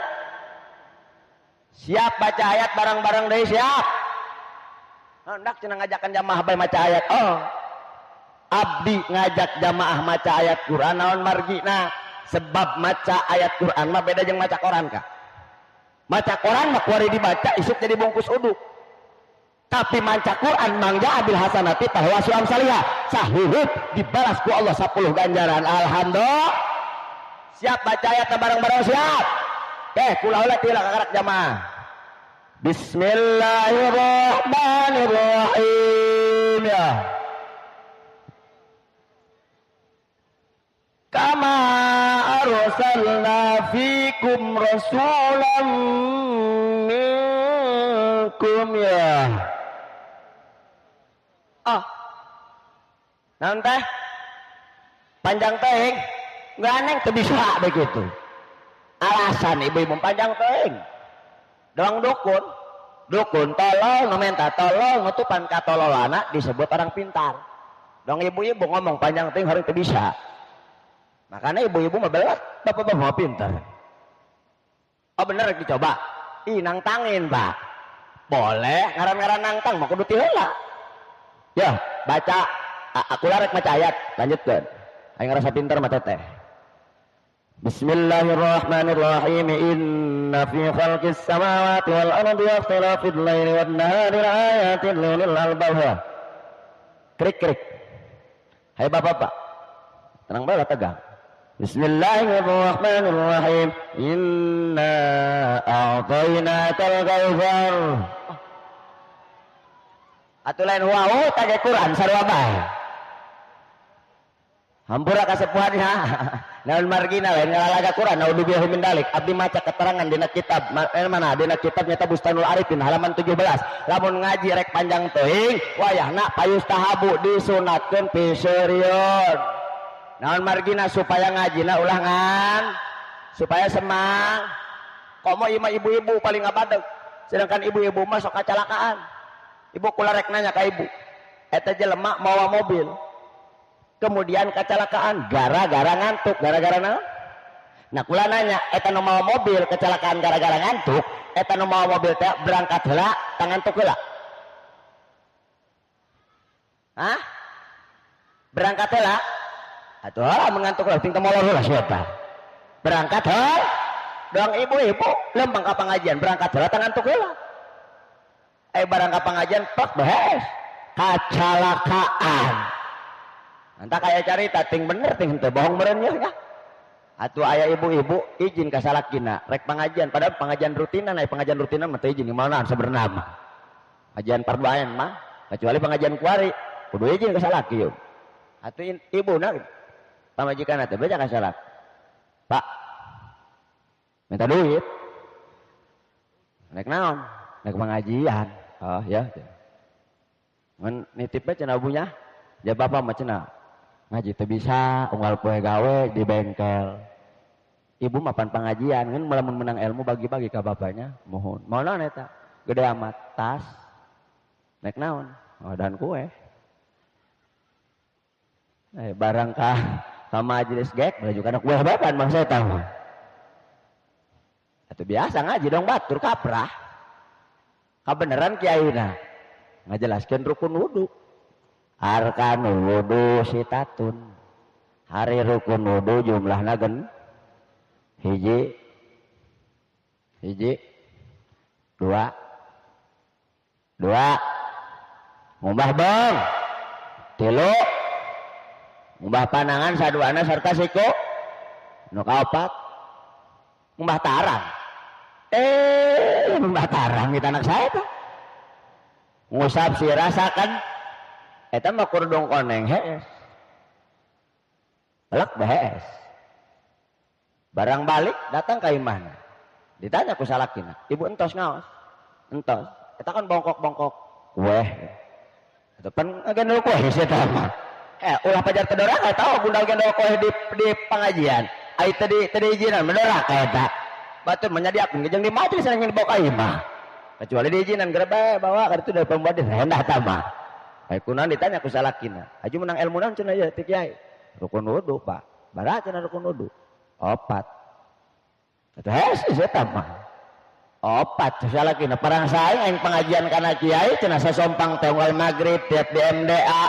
Siap baca ayat bareng-bareng deui siap. Hendak cenah ngajakan jamaah bae maca ayat. Oh. Abdi ngajak jamaah maca ayat Quran naon margina? Sebab maca ayat Quran mah beda jeung maca Quran kah? Maca Quran mah kuari dibaca isuk jadi bungkus uduk. Tapi maca Quran mangja abil hasanati bahwa suam salihah sahuhut dibalas ku Allah 10 ganjaran. Alhamdulillah. Siap baca ayat bareng-bareng siap. Kula ulah tila kakarak jamaah. Bismillahirrahmanirrahim ya. Kama arsalna fikum rasulan minkum ya. Naon teh? Panjang teuing. Ganeng teu bisa begitu. Alasan ibu-ibu panjang teuing. Doang dukun. Dukun tolol ngomenta tolol nutupan katololana disebut orang pintar. Dong ibu-ibu ngomong panjang teuing harus teu bisa. Makanya ibu-ibu mah belat, bapak-bapak mah pintar. Oh bener dicoba. Nang tangin pak. Boleh ngaran-ngaran nangtang mah kudu ti heula. Ya, baca. Aku larek maca ayat, lanjutkeun. Aing ngarasa pintar mah teteh. Bismillahirrahmanirrahim. Inna fi khalqis samawati wal ardi wakhtilafil laili wan nahari laayatin liulil albab. Krik. Hai bapak-bapak. Tenang bae tegang. Bismillahirrahmanirrahim. Inna a'tainakal kautsar. Atuh lain wau tage Quran sarua bae. Hampura kasepuhan ya. Naon margina lain ngalalaga Quran naudzubillahi min dalik. Abdi maca keterangan dina kitab mana dina kitab nyata Bustanul Arifin halaman 17. Lamun ngaji rek panjang teuing wayahna payustahabu disunatkeun piseureun. Naon margina supaya ngajina ulangan supaya semang. Komo ima ibu-ibu paling ngabadeg. Sedangkan ibu-ibu mah sok kacelakaan. Ibu kula rek nanya ka ibu. Eta jelema mawa mobil. Kemudian kecelakaan gara-gara ngantuk. Gara-gara naon? Nah kula nanya, eta nu mawa mobil kecelakaan gara-gara ngantuk, eta nu mawa mobil teh berangkat heula tangantuk heula. Hah? Berangkat heula? Atuh mengantuk lah tinggal molor lah siapa berangkat doang ibu-ibu lempang ke pengajian berangkat lah tangan tuh lah barang ke pengajian pak behes kecelakaan entah kayak cerita ting bener ting ente bohong berennya ya atuh ayah ibu-ibu izin ke salakina rek pengajian padahal pengajian rutinan pengajian rutinan mah izin gimana sebenarnya mah pengajian parbayan mah kecuali pengajian kuari kudu izin ke salaki yuk atuh ibu nak pamajikan teh baca ka salak. Pak. Minta duit. Naik naon? Naik pengajian. Oh ya. Ngan nitip bae cenah abunya. Ya bapak mah cenah. Ngaji teh bisa unggal poe gawe di bengkel. Ibu mapan pengajian kan melamun menang ilmu bagi-bagi ke bapaknya mohon mau naon eta gede amat tas naik naon oh, dan kue barang ka majelis gek baju kana kue bapan bang saya tahu itu biasa ngaji dong batur kaprah kabeneran kiaina ngajelaskeun rukun wudu arkanul wudu sitatun hari rukun wudu jumlahna hiji dua ngumbah bang tilu ngumbah panangan saduana sarta siku nu kaopat ngumbah tarang ngumbah tarang kita anak saya tuh ngusap si rasakan eta mah kurdung koneng hees belak behes barang balik datang ke imahna ditanya ku salakina ibu entos ngaos entos kita kan bongkok weh itu pan gendol kue sih mah ulah pajar tedora kayak tahu gundal gendol kue di pengajian ai tadi izinan mendorak kayak tak batur menyediakan jeung di majelis yang dibawa ke imah kecuali di izinan gerebe bawa kartu dari pembadin hendak tamah ai kunaon ditanya ku salakina aju menang ilmu naon cenah ya ti kiai rukun wudu pak barat cenah rukun wudu opat itu hesis ya tamah opat salah kina parang saing yang pengajian kana kiai cenah sasompang tenggal maghrib tiap di MDA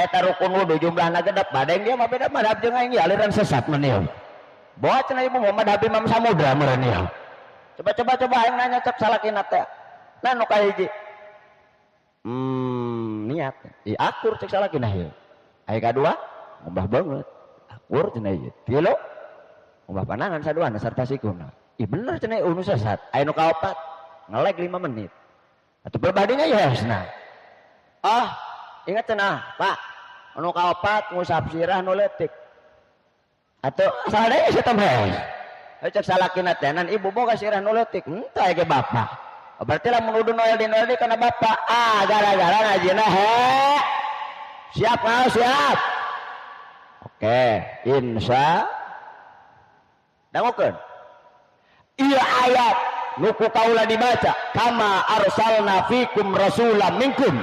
eta rukun wudu jumlahna gedep badeng dia mah beda madhab jeung aing aliran sesat mah ieu bawa cenah ibu Muhammad Habib Imam Samudra meureun ieu coba aing nanya cek salah kina teh nah nu kahiji niat akur cek salah kina ieu aya kadua ngubah banget akur cenah ieu tilu ngubah panangan saduana sarta sikuna ih bener cenah unu sesat aya nu kaopat ngelag 5 menit atuh berbadinya ya hasna ingat cenah Pak anu kaopat ngusap sirah nu leutik atuh sadaya si temhes cek salakina teh nan ibu boga sirah nu leutik henteu ge bapak berarti lamun udu noel di kana bapak gara-gara ngajina siap siap oke insya dangukeun iya ayat nuku kaula dibaca kama arsalna fikum rasulam minkum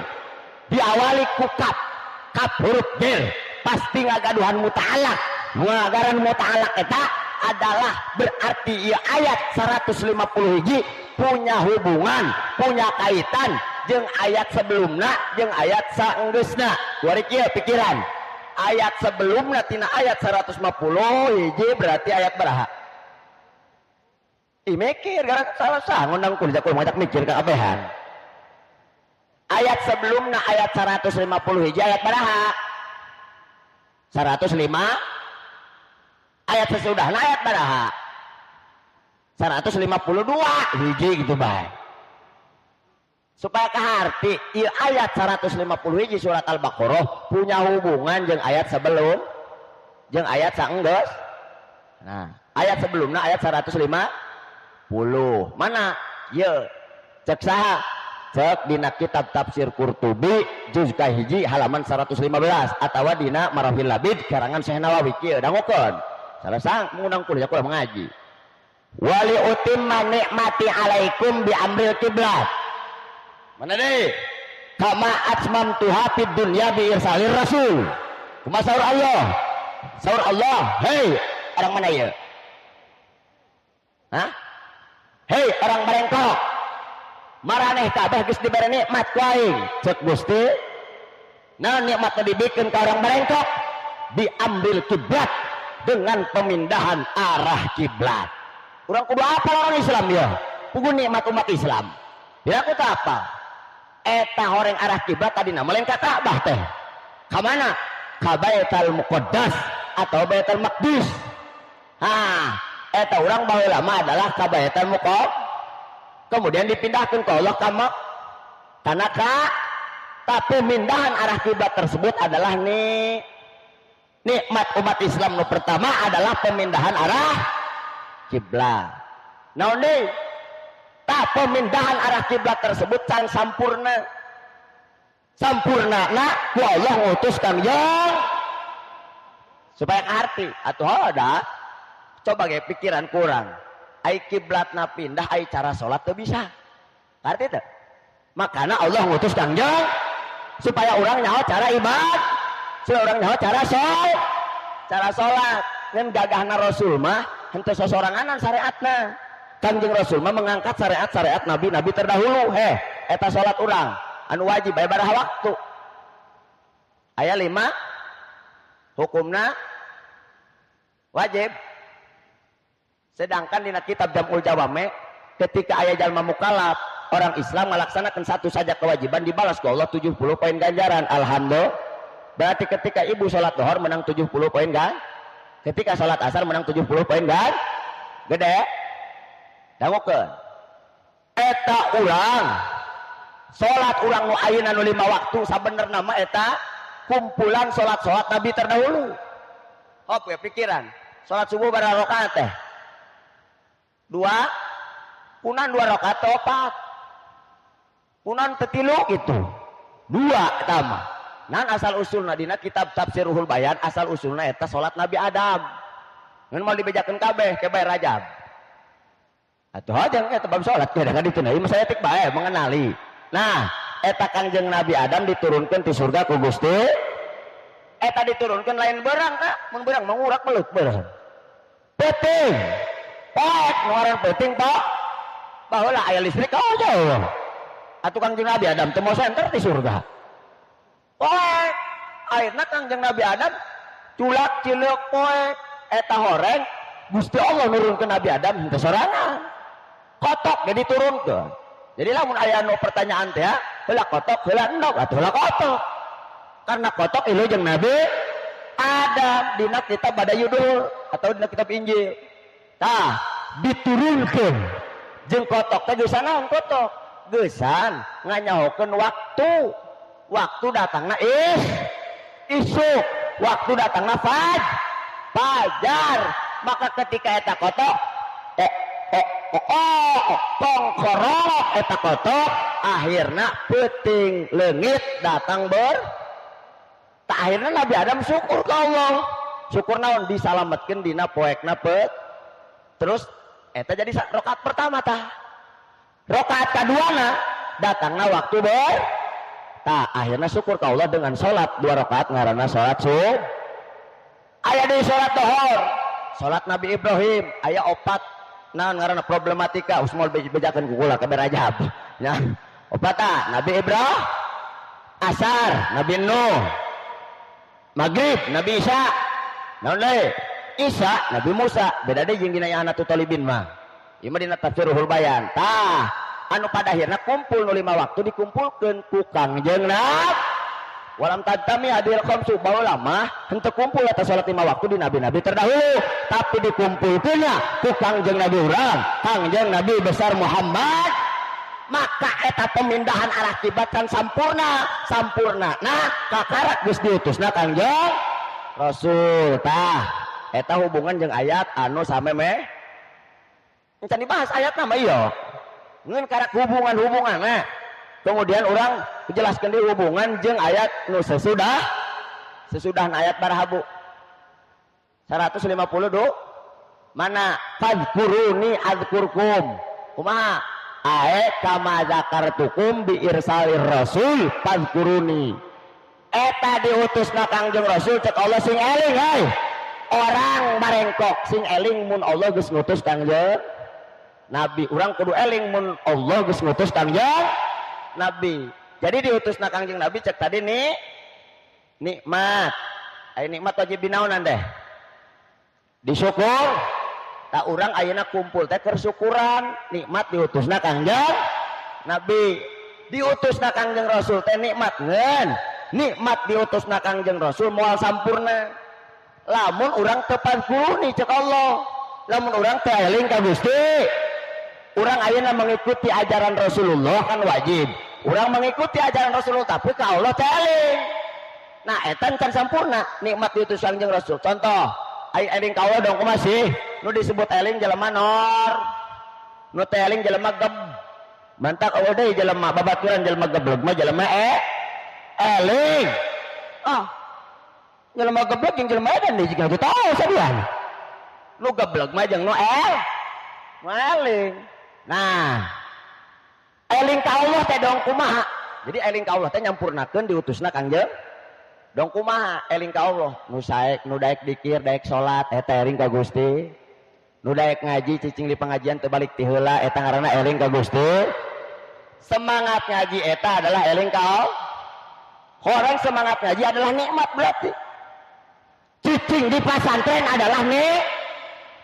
diawali ku kap huruf bil pasti ngagaduhan muta'alaq ngagaran muta'alaq eta adalah berarti iya ayat 150 hiji punya hubungan punya kaitan jeung ayat sebelumna jeung ayat saenggeusna kuari kieu pikiran ayat sebelumna tina ayat 150 hiji berarti ayat baraha mikir gara salah ngundang kuliah kuliah ngajak mikir ke abehan ayat sebelumna ayat 150 hiji ayat baraha 105 ayat sesudahna ayat baraha 152 hiji gitu bae supaya kaharti ieu ayat 150 hiji surat Al-Baqarah punya hubungan jeung ayat sebelum jeung ayat saenggeus nah ayat sebelumna ayat 150 mana ye cek saha cek dina kitab tafsir Qurtubi juz kahiji halaman 115 atawa dina Marahil Labid karangan Syekh Nawawi kieu dangukeun salasang mengundang kuliah kuliah mengaji wali utimma nikmati alaikum bi amril kiblat mana deui kama atmamtuha fid dunya bi irsalir rasul kumaha saur Allah hei orang mana ieu hei orang merengkok maraneh kabeh geus dibere nikmat ku aing cek Gusti naon nikmat dibikeun ka orang merengkok diambil kiblat dengan pemindahan arah kiblat urang kudu apal orang Islam ya kudu nikmat umat Islam ya aku tak apa eta horeng arah kiblat tadi nama lain ka Ka'bah teh ka mana ka Baitul Muqaddas atau Baitul Maqdis eta orang baheula lama adalah ka Baitul Muqaddas kemudian dipindahkan ke Allah tanaka tapi pemindahan arah kiblat tersebut adalah nikmat umat Islam nu pertama adalah pemindahan arah kiblat naon deui pemindahan arah kiblat tersebut can sampurna ku Allah ngutuskan yang supaya arti atuh ada Coba ge pikiran kurang. Ai kiblatna pindah, ai cara salat teu bisa. Arti teu? Makana Allah ngutus Kangjeng supaya orang nyaho cara ibadah, supaya orang nyaho cara salat. Ngan gagahna Rasul mah henteu sosoranganan syariatna. Kangjeng Rasul mah mengangkat syariat-syariat nabi-nabi terdahulu. Eta salat urang anu wajib aya baraha waktu. Aya 5 hukumna wajib. Sedangkan dina kitab Jamul Jawame ketika aya jalma mukallaf orang Islam melaksanakan satu saja kewajiban dibalas ke Allah 70 poin ganjaran. Alhamdulillah. Berarti ketika ibu sholat duhur menang 70 poin kan? Ketika sholat asar menang 70 poin kan? Gede. Dangukeun. Eta ulang sholat ulang nu ayeuna nu 5 waktu sabenerna mah eta kumpulan sholat-sholat Nabi terdahulu. Hop ya pikiran. Sholat subuh berapa rakaat teh? 2. Punan 2 rakaat 4. Punan tetilu gitu. 2 tama. Nan asal usulna dina kitab Tafsirul Bayan asal usulna eta salat Nabi Adam. Ngan mau dibejakeun kabeh ke bae Rajab. Atuh aja eta bab salat teh kan ditu ieu saya tik bae mengenali. Nah, eta Kangjeng Nabi Adam diturunkeun ti surga ku Gusti. Eta diturunkeun lain beurang ka, mun beurang mengurak belut beurang. Peuting. Pek ngaran peuting Pak. Baheula aya listrik aja. Atuh Kangjeng Nabi Adam teu mau senter di surga. Poek akhirnya Kangjeng Nabi Adam culak cileuk poek eta horeng Gusti Allah nurun ke Nabi Adam teu sorangan kotok jadi turun ke. Jadi lamun aya anu pertanyaan teh heula kotok heula endog atuh heula kotok karena kotok ieu jeung Nabi Adam dina kitab Badayudul atau dina kitab Injil tah diturunkeun jeung kotok teh geus sanaon kotok geusan nganyahokeun waktu datangna isuk waktu datangna fajar maka ketika eta kotok pongkorok eta kotok akhirna peuting leungit datang tak akhirna Nabi Adam syukur ka Allah syukur naon disalametkeun dina poekna terus eta jadi rakaat pertama tah rakaat kaduana datangna waktu tak akhirnya syukur ke Allah dengan sholat 2 rakaat ngaranna sholat subuh. Aya di sholat duhur, sholat Nabi Ibrahim, aya 4 naon ngaranna problematika usmol bejakeun ku kula kabeh Rajab. Ya, 4 Nabi Ibrahim, asar Nabi Nuh, maghrib Nabi Isa, naon deui? Isa Nabi Musa, beda deui jeung dina Ahnatut Talibin mah. Ieu mah dina Tafsirul Bayan. Tah anu pada akhirnya kumpul nu 5 waktu dikumpulkeun ku Kangjeng Nabi walam tadtami adil khamsu baheula mah henteu kumpul eta salat 5 waktu di nabi-nabi terdahulu tapi dikumpulkeunna ku Kangjeng Nabi urang Kangjeng Nabi besar Muhammad maka eta pemindahan arah kiblat kan sampurna nah kakarak geus diutusna Kangjeng Rasul tah eta hubungan jeung ayat anu same meh encan dibahas ayatna mah ieu ngeun karak hubungan nah kemudian orang menjelaskan di hubungan jeung ayat nu sesudah ayat barahabu 150 mana fadkuruni adzkurkum kumaha ae kama zakartukum bi irsalir rasul fadkuruni eta diutusna Kangjeng Rasul cek Allah sing eling orang barengkok sing eling mun Allah geus ngutus Kangjeng Nabi urang kudu eling mun Allah geus ngutus Kangjeng Nabi. Jadi diutusna Kangjeng Nabi cek tadi nih nikmat. Ai nikmat wajib dinaonan deh. Disyukur. Tak urang ayeuna kumpul teh keur syukuran nikmat diutusna Kangjeng Nabi. Diutusna Kangjeng Rasul teh nikmat ngeun. Nikmat diutusna Kangjeng Rasul moal sampurna. Lamun urang teu padkuruni cek Allah. Lamun urang teu eling ka Gusti. Urang ayeuna mengikuti ajaran Rasulullah kan wajib. Urang mengikuti ajaran Rasulullah tapi ka Allah teh eling. Nah, eta kan sampurna nikmat diutus Kangjeng Rasul. Contoh, ai eling ka Allah dong kumaha sih? Nu disebut eling jelema nor. Nu teh eling jelema geb. Mantak eueuh deui jelema babaturan jelema geblek mah jelema eling. Jelema geblek jeung jelema edan deui jiga tahu sabian. nu geblek mah jeung nu eling. Nah, eling ka Allah teh dong kumaha? Jadi eling ka Allah teh nyampurnakeun diutusna Kangjeng. Dong kumaha eling ka Allah? Nu saek, nu daek dikir, daek salat eta eling ka Gusti. Nu daek ngaji cicing di pengajian teu balik ti heula eta ngaranna eling ka Gusti. Semangat ngaji eta adalah eling ka Allah. Orang semangat ngaji adalah nikmat berarti. Cicing di pesantren adalah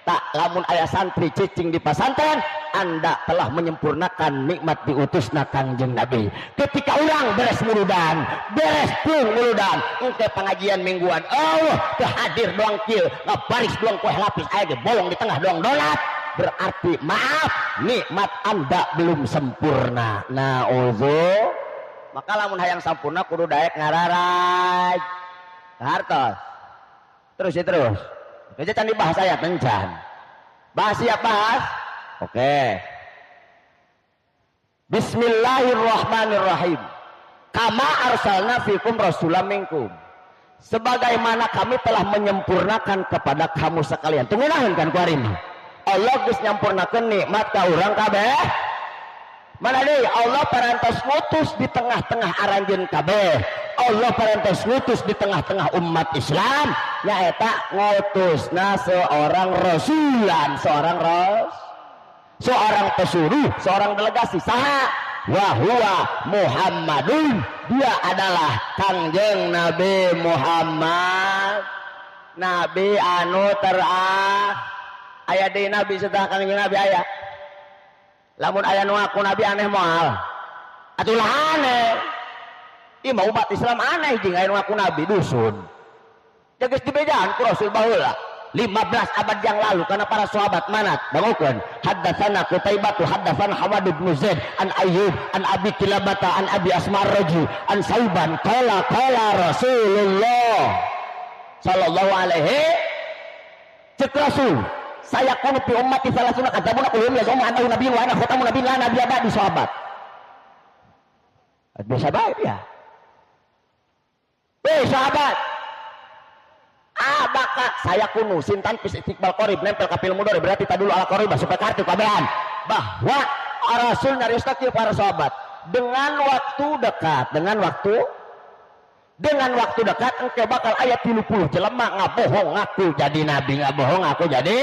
tak lamun aya santri cicing di pesantren, Anda telah menyempurnakan nikmat diutusna Kangjeng Nabi. Ketika orang beres muludan, beres pung muludan, engke pengajian mingguan, Allah teu hadir doang kieu, ngabaris doang kue lapis aya ge bolong di tengah doang donat. Berarti maaf, nikmat Anda belum sempurna. Maka lamun hayang sampurna kudu daek ngararaj. Hartos. Terus. Kerja can dibahas ayat encan. Bahas siap bahas? Oke. Bismillahirrahmanirrahim. Kama arsalna fikum rasulam minkum. Sebagaimana kami telah menyempurnakan kepada kamu sekalian. Tunggunahan kan kuarin. Allah geus nyampurnakeun nikmat ka urang kabeh. Mana deui Allah parantos ngutus di tengah-tengah aranjeun kabeh. Allah parantos ngutus di tengah-tengah umat Islam nyaeta ngutusna seorang rasulan, seorang pesuruh, seorang delegasi. Saha? Wa huwa Muhammadun. Dia adalah Kangjeng Nabi Muhammad. Nabi anu aya deui nabi setelah Kangjeng Nabi aya. Lamun aya nu ngaku nabi aneh moal. Atuh lah aneh. Ieu mah umat Islam aneh jeung aya nu ngaku nabi dusun. Geus dibejaan ku Rasul baheula 15 abad yang lalu karena para sahabat manat dangukeun haddatsana Qutaibah haddatsana Hamad bin Zaid an Ayyub an Abi Kilabata an Abi Asma ar-Raji an Sauban qala Rasulullah sallallahu alaihi cek Rasul saya kunu fi ummati salasuna kadzabuna qulhum ya sama annahu nabiyyun wa ana khatamun nabiyyin la nabiyya ba'di sahabat. Biasa baik ya. Sahabat. Baka saya kunu sintan pis istiqbal qarib nempel ka fil mudhari berarti tadulu ala qarib supaya kartu kabehan bahwa Rasul nyariosna kieu para sahabat dengan waktu dekat engke bakal ayat 30 jelema ngabohong ngaku jadi nabi ngabohong ngaku jadi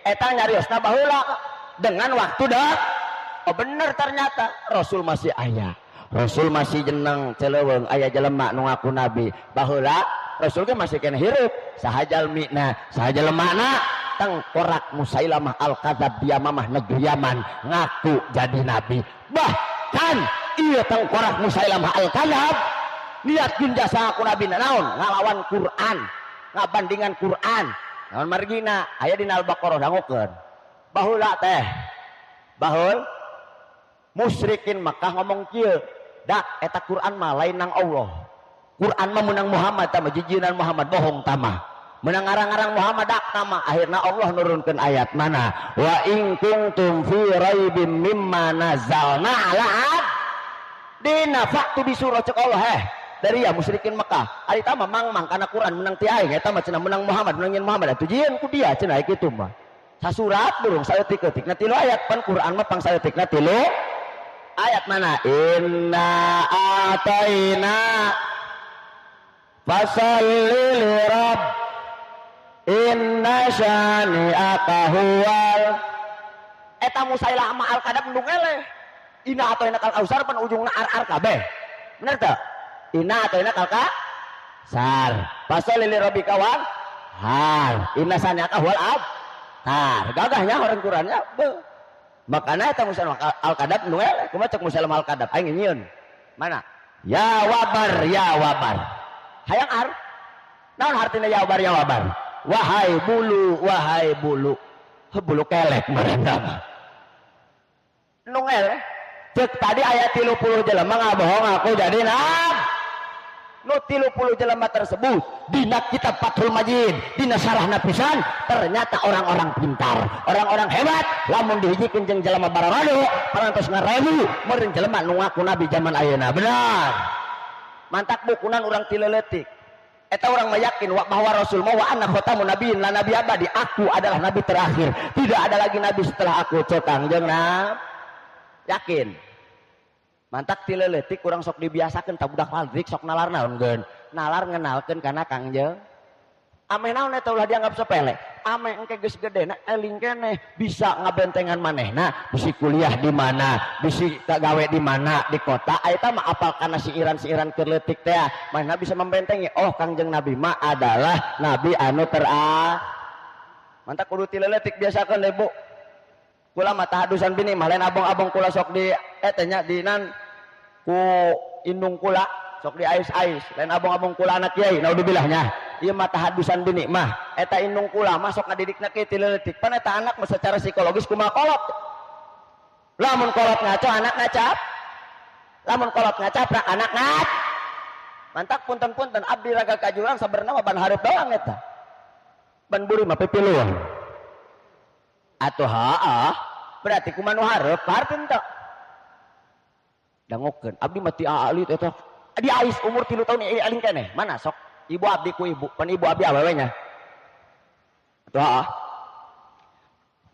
eta nyariosna baheula dengan waktu dekat. Oh bener ternyata Rasul masih aya. Rasul masih jeneng celeuweung aya jelema nu ngaku nabi baheula Rasul ge masih kena hirup saha jalmina saha jelemana tengkorak Musailamah al-Kadzab dia mamah negeri Yaman ngaku jadi nabi. Bahkan ieu tengkorak Musailamah al-Kadzab lihat jasa ngaku nabi naon ngalawan Quran ngabandingan Quran naon margina aya dina Al-Baqarah dangukeun baheula teh baheul musyrikin Makkah ngomong kieu dak eta Quran mah lain nang Allah. Quran mah menang Muhammad tama jijinan Muhammad bohong tama menang arang-arang Muhammad dak tama akhirna Allah nurunkeun ayat mana wa in kuntum fi raibim mimma nazalna ala dina faktu di surah cek Allah dari ya musyrikin Mekah ari tama mang kana Quran menang ti aing eta mah cenah menang Muhammad menangin Muhammad atuh jieun ku dia cenah kitu mah sasurat burung saeutik-eutikna 3 ayat pan Quran mah pang saeutikna 3 ayat mana inna ataina fasalli lirabb inna syani'aka huwal eta Musailamah al-Kadzab ndung eleh inna ataina kal kausar pan ujungna ar kabeh bener teu inna ataina kal kausar fasalli lirabbika wan har inna syani'aka huwal abtar gagahnya orang Qurannya makanya eta Musailamah al-Kadzab ndung eleh kumaha cek Musailamah al-Kadzab aing nyieun mana ya wabar hayang ar naon artina ya wabar wahai bulu kelek marana nung eleh cek tadi ayat 30 jelema ngabohong aku jadi nu 30 jelema tersebut dina kitab Fathul Majid dina sarahna pisan ternyata orang-orang pintar orang-orang hebat lamun dihijikeun jeung jelema bararado parantos ngarewu meureun jelema nu ngaku nabi zaman ayeuna benar mantak bukunan urang tileletik Eta orang meyakin bahwa Rasul wa ana khatamun nabiyyin la nabi abadi, aku adalah nabi terakhir, tidak ada lagi nabi setelah aku. Cek Kangjeng yakin. Mantak ti leuletik urang sok dibiasakeun ta budak pabrik sok nalar naonkeun. Nalar ngenalkeun kana Kangjeng. Ame naon eta ulah dianggap sepele. Ame engke geus gedena eling keneh bisa ngabentengan manehna, bisi kuliah di mana, bisi gawe di mana di kota. Eta mah apal kana siiran-siiran keur leutik teh, manehna bisa membentengi. Oh, Kangjeng Nabi mah adalah nabi anu Mantak kudu ti leutik biasakeun deh, Bu. Kula mah tahadusan bini mah lain abong-abong kula sok di teh nya dinan ku indung kula sok di ais-ais, lain abong-abong kula anak kiai naudzubillah. Ieu mah tahadusan bini mah eta indung kula masuk ngadidikna kieu ti leutik. Pan eta anak mah secara psikologis kumaha kolot. Lamun kolot ngaco anak ngacap. Lamun kolot ngacap anak ngac. Mantak punten-punten abdi raga kajuran sabenerna mah ban hareup doang eta. Ban buri mah pipiluan. Atuh berarti kumaha nu hareup hareup teu. Dangukeun abdi mah ti alit eta. Di ais umur 3 tahun aling keneh. Mana sok ibu abdi ku ibu, pan ibu abdi awewe nya. Atuh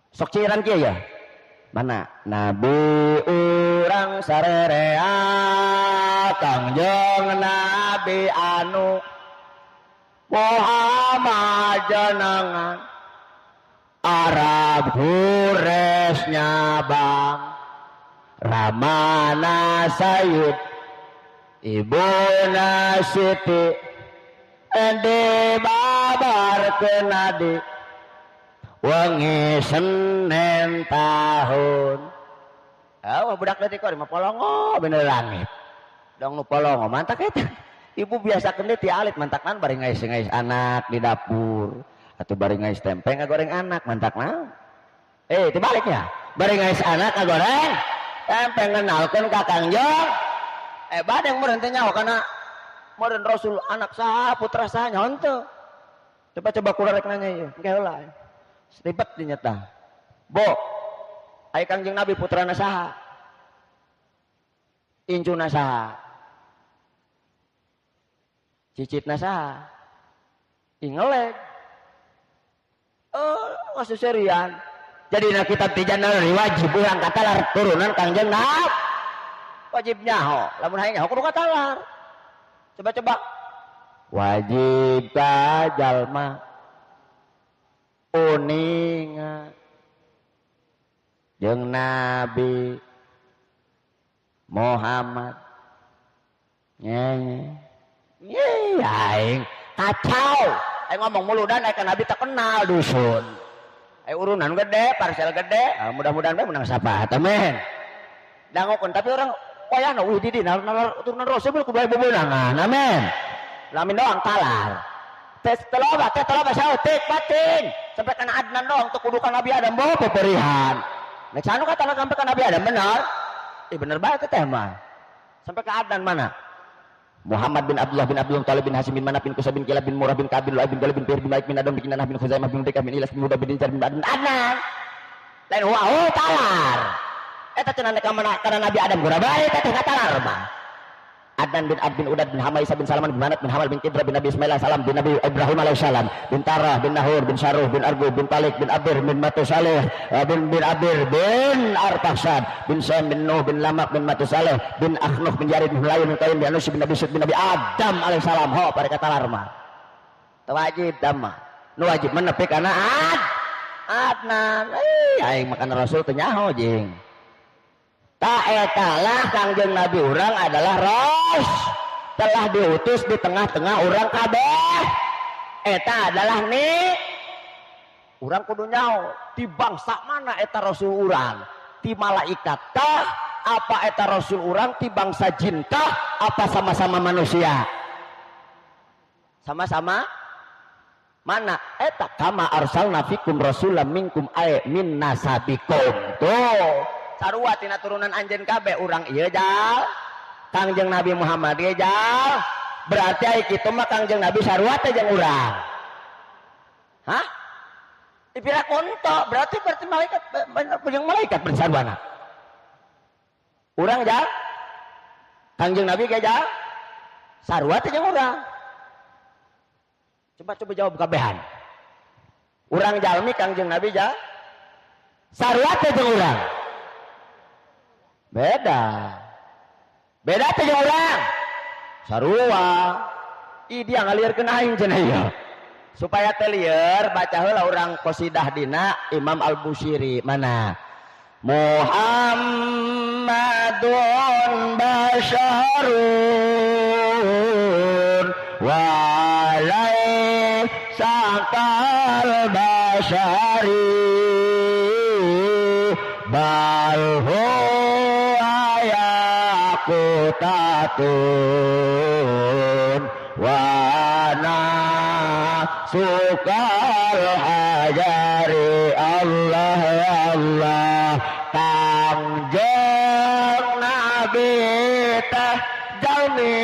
sok ciran kieu ya. Mana nabi urang sarerea Kangjeng Nabi anu Muhammad jenengan Arab Quraisy bang Ramana Sayyid Ibuna Siti Ende babar kenadi wengi Senin tahun. Wah budak leutik kok mah polongo bener langit. Dong nu polongo mantak eta. Ibu biasa keun ti alit mantakna bari ngais-ngais anak di dapur atau bari ngais tempe ngagoreng anak mantakna. Tibaliknya. Bari ngais anak ngagoreng tempe ngenalkeun ka Kangjeng. Badeng meureun teh nyaho kana meureun Rasul anak saha putra saha nyaho teu. Coba kula rek nanya ieu. Engke heula. Ribet dinyata. Bo, aya Kangjeng Nabi putrana saha? Incuna saha? Cicitna saha? Ingeleg. Ngaseserian. Jadi na kitab tijanna wajib urang katalar turunan Kangjeng Nabi. Wajib nyaho, lamun hayang nyaho kudu katalar. Coba. Wajib ka jalma uninga jeung Nabi Muhammad aing kacau aing ngomong muludan aing ka Nabi tak kenal dusun aing urunan gede parsel gede mudah-mudahan bae menang sapaat amin dangokeun tapi orang wayahna wih di dina turunan Rasul kudu bae bebeunangan amin lamin doang talar tes teloba sautik bating sampai kana Adnan doang tuh kudu ka Nabi Adam bawa peperihan nek sanu kata sampai ka Nabi Adam bener bener bae teh mah sampai ka Adnan mana Muhammad bin Abdullah bin Abdul Thalib bin Hasim bin Manaf bin Qusay bin Kilab bin Murrah bin Ka'ab bin Lu'ay bin Ghalib bin Fihir bin Malik bin Adam bin Kinanah bin Khuzaimah bin Mudrikah bin Ilas bin Mudah bin Dinjar bin Adnan lain talar eta cenah nek kana Nabi Adam gura bae teh katalar mah Adnan bin Abd bin Udad bin Hamaisah bin Salaman bin Manat bin Hamal bin Kidra bin Nabi Ismail salam bin Nabi Ibrahim alaihissalam bin Tarah bin Nahur bin Saruh bin Argo bin Talik bin Abir bin Matusaleh bin Abir bin Arfaksad bin Sam bin Nuh bin Lamak bin Matusaleh bin Akhnuh bin Jarid bin Hulayun bin Qayyim bin Anus bin Nabi Sud bin Nabi Adam alaihissalam pada kata larma wajib damma nu wajib menepi kana Adnan aing makan Rasul teu nyaho jeung tak etalah Kangjeng Nabi urang adalah telah diutus di tengah-tengah urang kabeh eta adalah urang kudu nyaho ti bangsa mana eta Rasul urang ti malaikat tah apa eta Rasul urang ti bangsa jin tah apa sama-sama manusia sama-sama mana eta kama arsalna fikum rasulam minkum min nasabikum tuh sarua tina turunan anjeun kabeh urang ieu jal Kangjeng Nabi Muhammad ieu jal berarti ai kitu mah Kangjeng Nabi sarua teh jeung urang hah dipira konto berarti malaikat jeung malaikat bersarwana urang jal Kangjeng Nabi ge jal sarua teh jeung urang Coba jawab kabehan. Urang jalmi Kangjeng Nabi sarua teh jeung urang. Beda teh jeung urang. Sarua. Dia ngalirkeun aing cenah ieu. Supaya teh lieur baca heula urang qasidah dina Imam Al-Busiri mana? Muhammadun basyarun wa laisa kal basyari bal huwa yaqutatun wa sukal hajari Allah Allah Kangjeng Nabi teh jalmi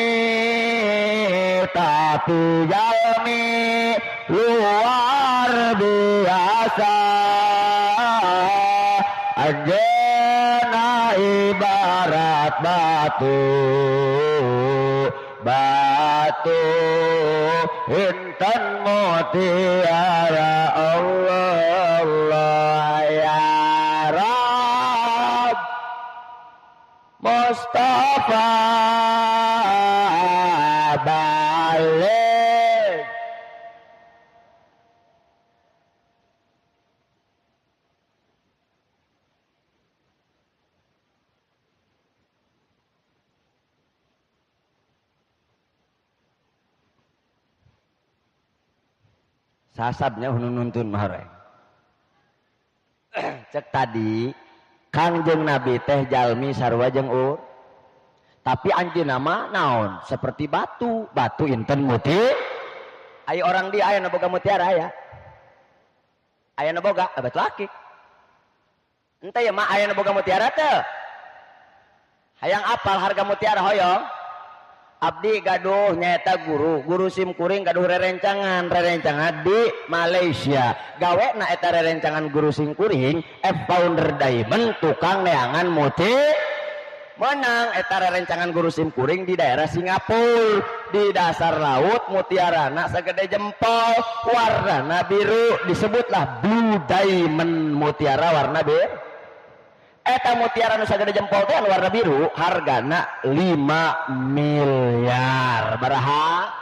tapi jalmi luar biasa anjeunna ibarat batu intan mutiara Allah Allah ya Rabb Mustafa balik sasabnya nuntun mahareng. Cek tadi Kangjeng Nabi teh jalmi sarua jeung tapi anjeunna mah naon seperti batu inten muti aya orang di aya nu boga mutiara aya nu boga batu akik ente ya mah aya nu boga mutiara teh hayang apal harga mutiara hoyong abdi gaduh nyaeta guru sim kuring gaduh rerencangan di Malaysia gawe na eta rerencangan guru sim kuring founder diamond tukang neangan muti menang eta rerencangan guru sim kuring di daerah Singapura di dasar laut mutiarana segede jempol warna biru disebutlah blue diamond mutiara warna biru eta mutiara nu sagede jempol teh anu warna biru hargana 5 miliar baraha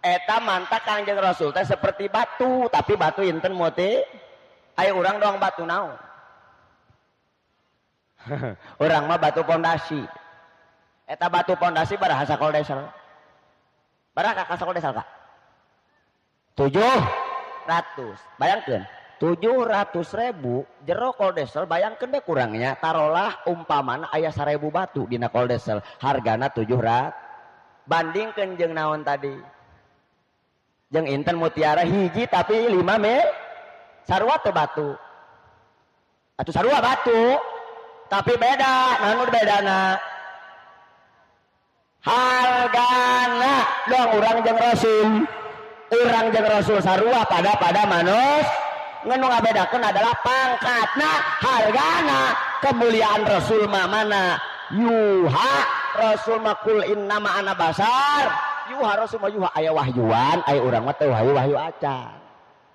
eta manta Kangjeng Rasul teh seperti batu tapi batu inten muti aya urang doang batu naon urang mah batu pondasi eta batu pondasi baraha sakol desel baraha ka sakol desel Kak 700 bayangkeun 700.000 jero koldesel bayangkeun deh kurangnya tarolah umpamana aya 1000 batu dina koldesel hargana 700 bandingkeun jeung naon tadi jeung inten mutiara hiji tapi 5 mil sarua teu batu atuh sarua batu tapi beda naon bedana hargana dong urang jeung Rasul sarua pada manus ngenu ngabedakeun adalah pangkatna hargana kemuliaan Rasul mah mana yuha Rasul mah kul innama ana basar yuha Rasul mah yuha aya wahyuan aya urang mah teh wahyu acan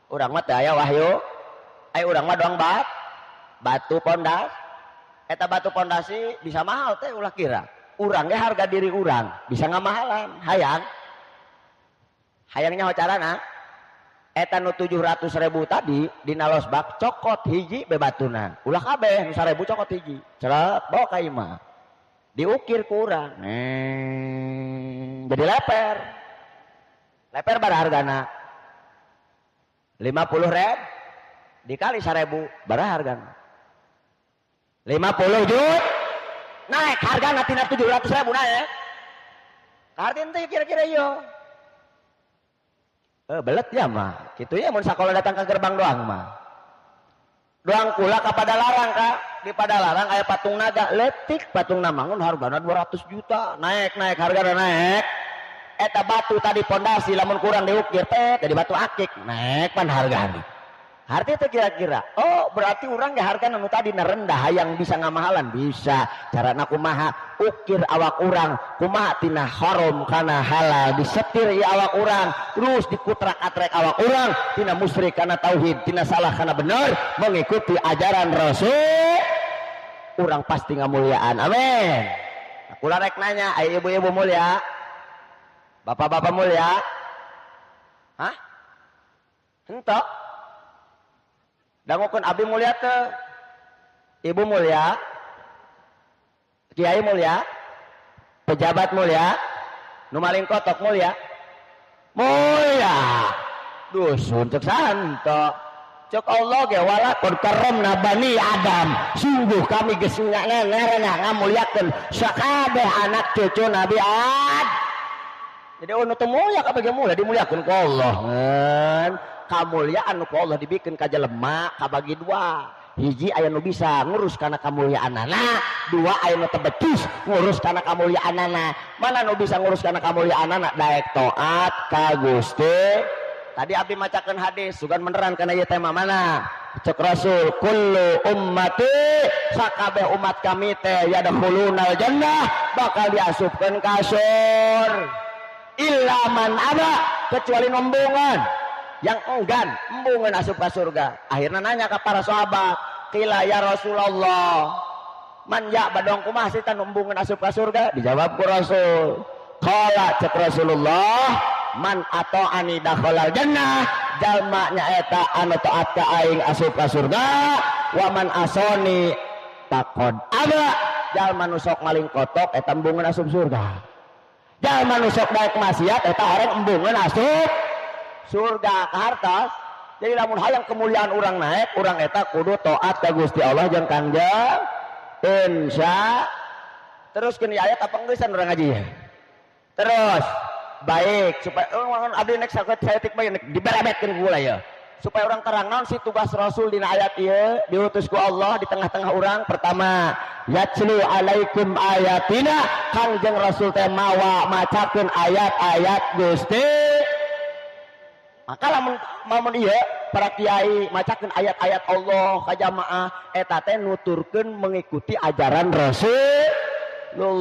urang mah teh aya wahyu aya urang mah doang batu pondas eta batu pondasi bisa mahal teh ulah kira urang ge harga diri urang bisa ngamahalan hayangnya hocarana eta nu 700.000 tadi dina losbak cokot hiji bebatuna ulah kabeh nu 1000 cokot hiji cerat bawa ka imah diukir ku urang jadi leper bara hargana 50.000 dikali 1000 bara hargana 50 juta naik hargana tina 700.000 naik kartin teh kira-kira yo belet ya mah gitu ya mun sakola datang ke gerbang doang mah doang kula ka Padalarang Kak di Padalarang aya patung naga letik patung namangun hargana 200 juta naik hargana naik eta batu tadi pondasi lamun kurang diukir teh jadi batu akik naik pan hargana Harti itu kira-kira. Oh, berarti orang ge harga anu tadi rendah hayang bisa ngamahalan bisa. Carana kumaha? Ukir awak urang, kumaha tina haram kana halal, disetir ieu awak urang, terus dikutrak-atrek awak urang tina musyrik kana tauhid, tina salah kana bener, mengikuti ajaran Rasul. Urang pasti ngamuliaan. Amin. Aku rek nanya, ayo ibu-ibu mulia, bapak-bapak mulia, hah? Henteu. Dangukeun abdi mulia teh, ibu mulia, kiai mulia, pejabat mulia, nu maling kotok mulia, mulia, dusun cek santo, cek Allah ge walaqad karramna bani Adam, sungguh kami geus ngaranna ngamuliakeun sakabeh anak cucu Nabi Adam. Jadi anu teu mulia kabeh mulia dimuliakeun ku Allah. Kamuliaan ku Allah dibikin ka jelema kabagi dua. Hiji aya nu bisa ngurus kana kamuliaanana, dua aya nu teu becus ngurus kana kamuliaanana. Mana nu bisa ngurus kana kamuliaanana? Daek taat ka Gusti. Tadi abdi macakeun hadis sugan beneran kana ieu tema mana? Cek Rasul, kullu ummati, sakabeh umat kami teh yadkhulunal jannah, bakal diasupkeun ka surga. Illa man aba, kecuali nombongan yang enggan embungan asup ke surga. Akhirnya nanya ke para sahabat, qila ya Rasulullah, man ya badong kumaha sih tan embungan asup ke surga? Dijawab ku Rasul, qala cek Rasulullah, man ata'ani dakhalal jannah, jalma nyaeta anu taat ka aing asup ka surga, wa man asoni takod aba, jalma nu sok maling kotok eta embungan asup surga. Jalma nu sok daek maksiat eta orang embungan asup surga kahartos. Jadi lamun hayang kemuliaan orang naik, orang eta kudu taat ka Gusti Allah jeung Kangjeng insya. Terus kini ayat apa ngeusan urang ngaji ya. Terus baik supaya abdi nek saeutik bae nek diberebetkeun kula ya. Supaya orang terang naon si tugas Rasul dina ayat ieu diutus ku Allah di tengah-tengah orang. Pertama, yatlu alaikum ayatina, Kangjeng Rasul teh macakeun ayat-ayat Gusti. Maka lamun ieu para kiai macakeun ayat-ayat Allah ka jamaah eta teh nuturkeun mengikuti ajaran Rasulullah.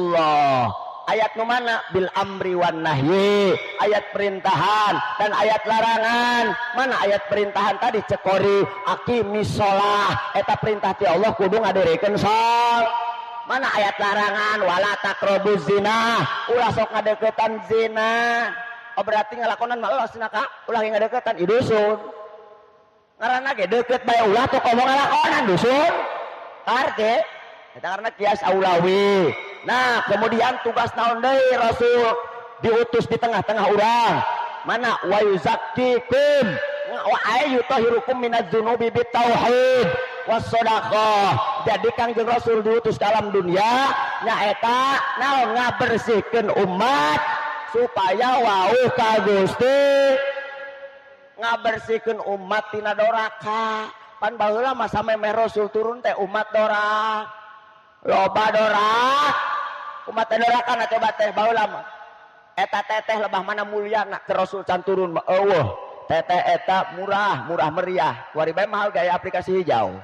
Ayat nu mana? Bil amri wan nahyi, ayat perintahan dan ayat larangan. Mana ayat perintahan tadi? Cekori aqimis shalah, eta perintah ti Allah kudu ngadeurikeun salat. Mana ayat larangan? Wala taqrabuz zina, ulah sok ngadeuketan zina. Oh berarti ngalakonan mah ulah sinaka, ulah ngadeuketan i dusun. Ngaranna ge deukeut bae ulah teu ngomong ngalakonan dusun. Arti eta karena kias aulawi. Nah kemudian tugas naon deui Rasul diutus di tengah-tengah urang. Mana wa yuzakkikum wa ayyutahirukum minadz-dzunubi bitauhid was shadaqah. Jadi Kangjeng Rasul diutus dalam dunia nyaeta naon ngabersihkeun umat supaya wau ka Gusti, ngabersihkeun umat tina doraka. Pan baheula mah samemeh Rasul turun teh umat dorak. Loba dorak umat dorakan coba teh baheula mah eta teteh lebah mana mulyana ke Rasul can turun mah eueuh teteh eta murah meriah kuari bae mahal gaya aplikasi hijau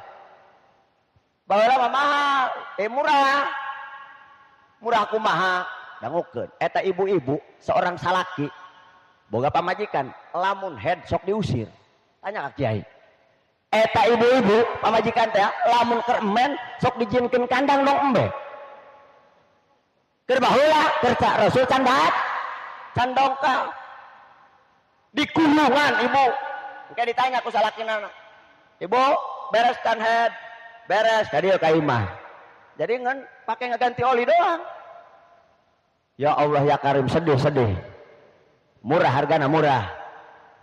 baheula mah mahal murah kumaha dangukeun eta ibu-ibu seorang salaki boga pamajikan lamun head sok diusir tanya ka kiai. Eta ibu-ibu pamajikan teh lamun keur emen sok dijinkeun kandang dong embe. Keur baheula keur ca Rasul candat can dongkal. Di kulungan ibu. Engke ditanya ku salakina. Ibu, bereskan head. Beres ka dieu ka imah. Jadi ngan pake ngaganti oli doang. Ya Allah ya Karim sedih. Murah hargana murah.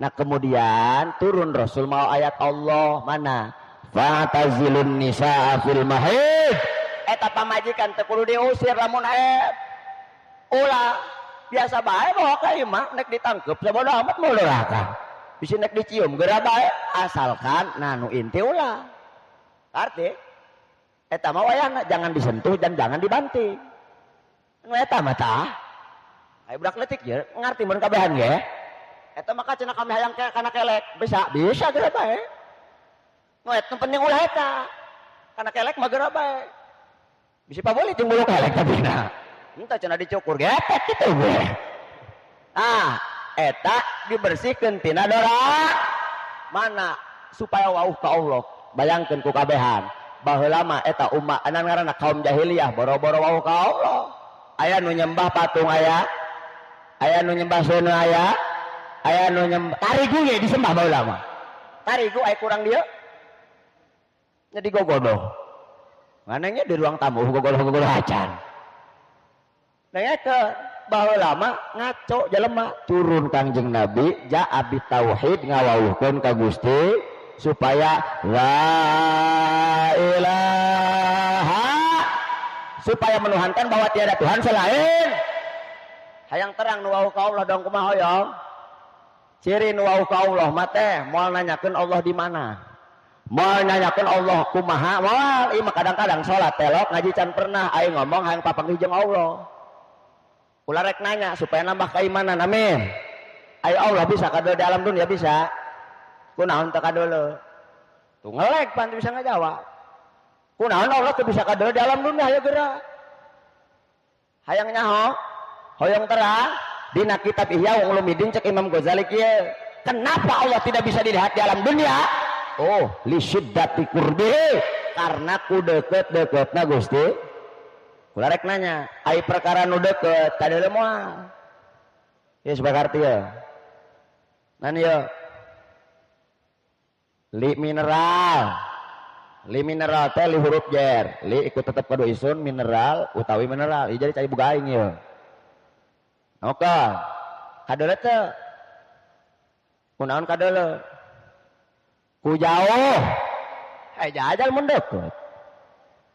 Nah kemudian turun Rasul mau ayat Allah mana? Fatazilun nisaa fil mahid. Eta pamajikan teu kudu diusir lamun haid. Ulah biasa bae bawa ka imah nek ditangkep sabodo amat moal doraka. Bisi nek dicium geura bae asalkan nanu inti ulah. Arti eta mah wayahna jangan disentuh dan jangan dibanting. Nu eta mah tah. Aya budak leutik ye ngarti mun kabehan ge. Eta maka cenah kami hayang kana kelek bisa geura bae. Ngoet nu penting ulah eta. Kana kelek mah geura bae. Bisi paboleh jeung bulu kelek tapi na. Entah cenah dicukur getek kitu we. Eta dibersihkeun tina dora. Mana supaya wauh ka Allah. Bayangkeun ku kabehan. Baheula mah eta umat anu ngaranna kaum jahiliyah boro-boro wauh ka Allah. Aya nu nyembah patung aya nu nyembah seuneu aya nu nyembah tarigu ge disembah baheula mah. Tarigu aya kurang dieu. Nya digogodoh. Manehnya di ruang tamu gogodoh acan. Nah ke baheula mah ngaco jelema turun Kangjeng Nabi ja abi tauhid ngawauhkeun ka Gusti supaya la ilaha supaya menuhankan bahwa tiada Tuhan selain. Hayang terang nu wauh ka Allah dong kumaha hoyong. Ciri nu wauh ka Allah mah teh moal nanyakeun Allah di mana. Moal nanyakeun Allah kumaha moal ieu mah kadang-kadang salat telok ngaji can pernah aing ngomong hayang papanggih jeung Allah. Ulah rek nanya supaya nambah keimanan amin. Ayo Allah bisa kadeu di alam dunia bisa. Kunaon teu kadeu. Tuh ngelek pan bisa ngajawab. Kunaon Allah teu bisa kadeu di alam dunia aya geura. Hayang nyaho hoyong terang dina kitab Ihya Ulumuddin cek Imam Ghazali kieu. Kenapa Allah tidak bisa dilihat di alam dunia? Oh, li syiddati qurbihi karena ku deukeut-deukeutna Gusti. Kula rek nanya, ai perkara nu deukeut kadeu moal. Ieu sebagai arti ya. Nan ieu. Li mineral teh li huruf jer. Li ikut tetep kudu isun mineral utawi mineral. Ieu jadi cai boga aing ieu. Oke. Kadeuleu teh. Kunaon kadeuleu? Ku jauh. Jajal mun deukeut.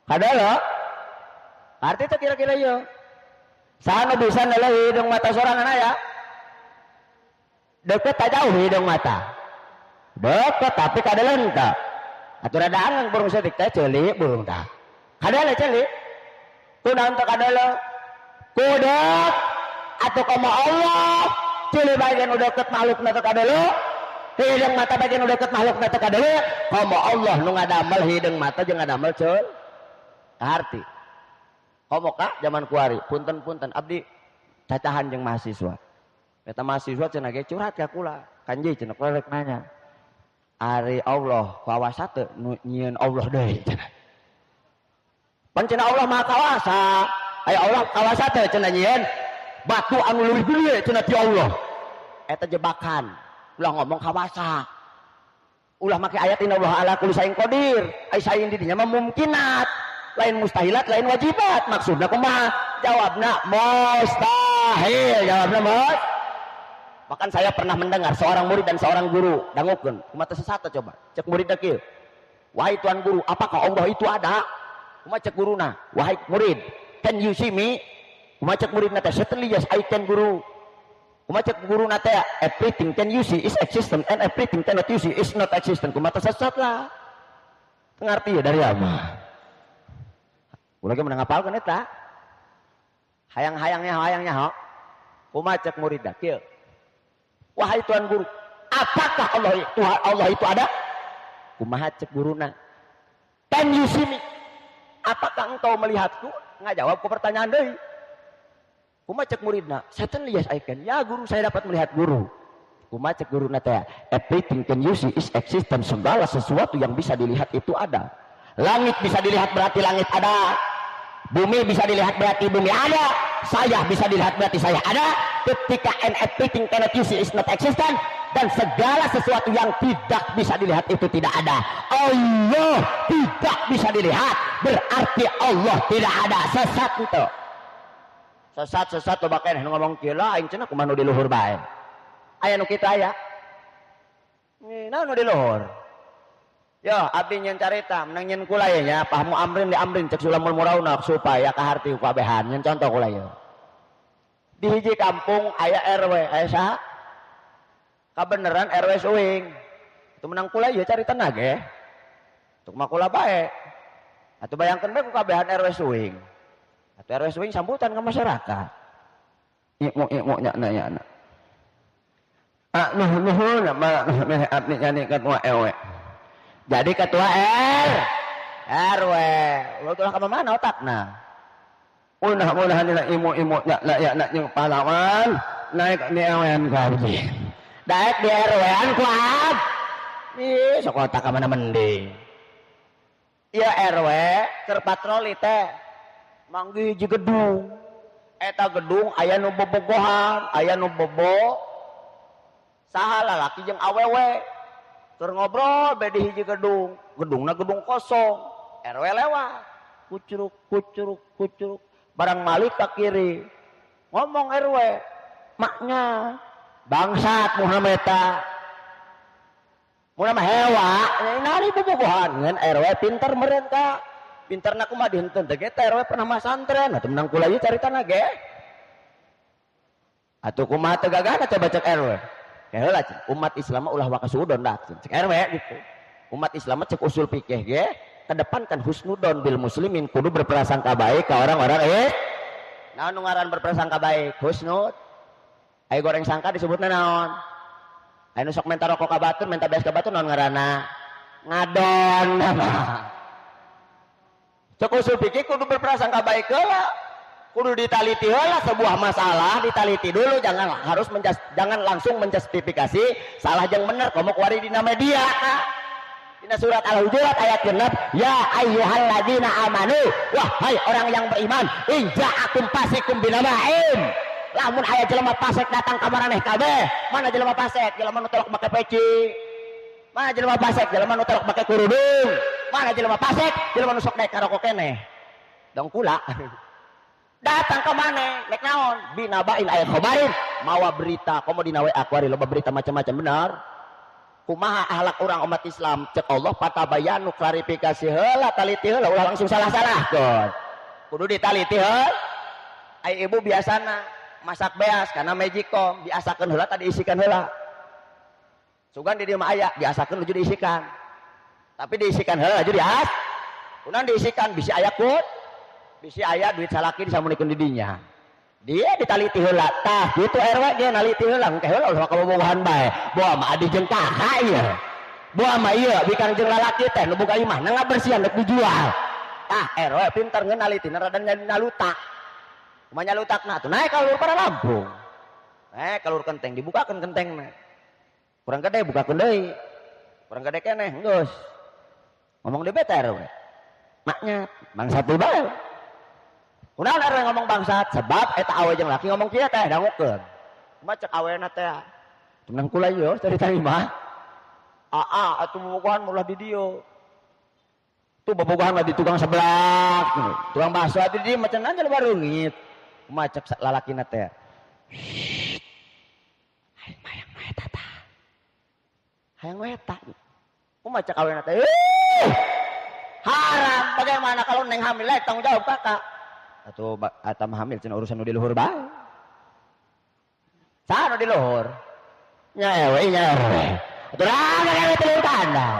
Kadeuleu? Arti itu kira-kira iya. Saha nu bisa nilai hidung mata sorangan aya? Deket tak jauh hidung mata. Deket tapi kadeleun tah. Atuh rada angeun burung setik teh ceulik burung tah. Kadele ceulik. Kunaon teh kadele? Kudek atuh kama Allah. Ceulik bagian udah deket makhlukna teh kadele. Hidung mata bagian udah deket makhlukna teh kadele. Kama Allah nu ngadamel hidung mata jeung ngadamel ceul. Arti komo kak zaman kuari punten abdi cacahan jeung mahasiswa eta mahasiswa cenah ge curhat ka kula kanji cenah kula rek nanya ari Allah kawasa teu nu nyieun Allah deui cenah pan cenah Allah maha kawasa aya Allah kawasa teu cenah nyieun batu anu leuwih gede cenah ti Allah eta jebakan ulah ngomong kawasa ulah make ayat innallaha ala kulli syai'in qadir ai sain di dinya mah mumkinat lain mustahilat, lain wajibat. Maksudnya kumaha? Jawabna mustahil. Jawabna mus. Bahkan saya pernah mendengar seorang murid dan seorang guru dangukeun, kumaha teu sesat coba. Cek murid kieu. Wahai tuan guru, apakah Allah itu ada? Kumaha cek guruna? Wahai murid, can you see me? Kumaha cek muridna teh? Certainly yes, I can guru. Kumaha cek guruna teh? Everything can you see is existent and everything cannot you see is not existent. Kumaha teu sesat lah. Ngarti ya dari apa? Ulagi menang ngapalkeun eta. Hayang-hayangnya ho. Kumaha cek murid da kieu. Wahai tuan guru, apakah Allah itu ada? Kumaha cek guruna? Can you see me? Apakah engkau melihatku? Ngajawab ku pertanyaan deui. Kumaha cek muridna? Certainly yes I can. Ya guru, saya dapat melihat guru. Kumaha cek guruna teh? Everything can you see is existent. Segala sesuatu yang bisa dilihat itu ada. Langit bisa dilihat berarti langit ada. Bumi bisa dilihat berarti bumi ada. Saya bisa dilihat berarti saya ada. Ketika and everything cannot you see is not existent. Dan segala sesuatu yang tidak bisa dilihat itu tidak ada. Allah tidak bisa dilihat. Berarti Allah tidak ada. Sesat itu. Sesat tuh bakal ngomong kila. Aing cenah kumaha nu di luhur bae. Aya nu kitu aya. Nah nu di luhur. Yo, abdi nyen carita, menang nyen kula ya nya, pahmu amrin di amrin cek sulamul murauna supaya kaharti kabehan. Nyen contoh kula ya. Di hiji kampung aya RW, aya saha? Kabeneran RW suing. Itu menang kula ya carita nage. Tuk mah kula bae. Atuh bayangkeun bae ku kabehan RW suing. Atuh RW suing sambutan ka masyarakat. Imu nya. Nuhun abdi nyanyikan wa ewe. Jadi ketua RW. Lo tuh ka mana otakna? Mudah-mudahan dina imu-imu nak jeung pahlawan naik di RW kabeh. Daek di RW-an kuat. Ih, sok otak ka mana mending. Ieu RW keur patroli teh. Manggi hiji gedung. Eta gedung aya nu bobogohan, aya nu bobo. Saha lalaki jeung awewe. Keur ngobrol beda hiji gedung. Gedungna gedung kosong. RW lewat. Kucuruk. Barang malik ke kiri. Ngomong RW. Maknya. Bangsat Muhammad ta. Muna mah hewa. Nari bobogohan. Ngan RW pinter meren ka. Pinterna kumaha dihenteu teh ge RW pernah masantren. Atuh menang kula ieu caritana ge. Atuh kumaha teu gagahna coba cek RW. Heula umat Islam ulah wakasudon dah cek RW gitu. Umat Islam cek usul fikih ge kedepankan husnudon bil muslimin kudu berprasangka baik ke orang-orang naon nu ngaran berprasangka baik husnud aya goreng sangka disebutna naon aya nu sok menta rokok ka batur menta beas ka batur naon ngaranna ngadon cek usul fikih kudu berprasangka baik heula kudu ditaliti heula sebuah masalah ditaliti dulu jangan langsung menjustifikasi salah jeung bener komo kuari dina media dina surat Al-Hujurat ayat 6 ya ayyuhalladzina amanu wahai orang yang beriman in ja'akum fasikum binaba'in lamun aya jelema fasik datang ka maraneh kabeh mana jelema fasik jelema nu telok make peci mana jelema fasik jelema nu telok make kurudung mana jelema fasik jelema nu sok naik karoko keneh dong kula datang ke mana nek naon binabain ayat khabarin mawa berita komo dina WA kuari loba berita macam-macam benar kumaha ahlak orang umat Islam cek Allah patabayanu klarifikasi heula taliti heula ulah langsung salah-salahkeun kudu ditaliti heula ai ibu biasana masak beas kana magicom diasakeun heula tadi isikan heula sugan di dieu mah aya diasakeun nuju diisikan tapi diisikan heula jadi kunaon diisikan bisi aya kut bisi aya duit salaki disamulikeun di dinya dia ditaliti heula tah kitu RW dia naliti heula engke heula ulah kabobogohan bae boa mah adi jeung kakak ieu boa mah ieu bikang jeung lalaki teh nu boga imah na ngabersihan rek dijual tah RW pinter ngeun nalitina rada nalutak kumaha nyalutakna atuh naik ka lur para Lampung naik ka lur kenteng dibukakeun kentengna kurang gede bukakeun deui kurang gede keneh geus ngomong di bete RW maknya bangsa teu bae kunaon RW ngomong bangsat sebab eta awe jeung laki ngomong kieu teh dangukeun kumaha cek awena teh tenang kula ieu cerita mah atuh bobogohan ulah di dieu tuh bobogohan mah di tukang sebelah tukang bakso di dieu macan aja lu bareungit kumaha cek lalakina teh hayang eta tah hayang eta kumaha cek awena teh haram bagaimana kalau neng hamil tanggung jawab kakak atau atam hamil cenah urusan nu di luhur bae. Saha nu di luhur? Nya ewe. Atuh rame teu tanda.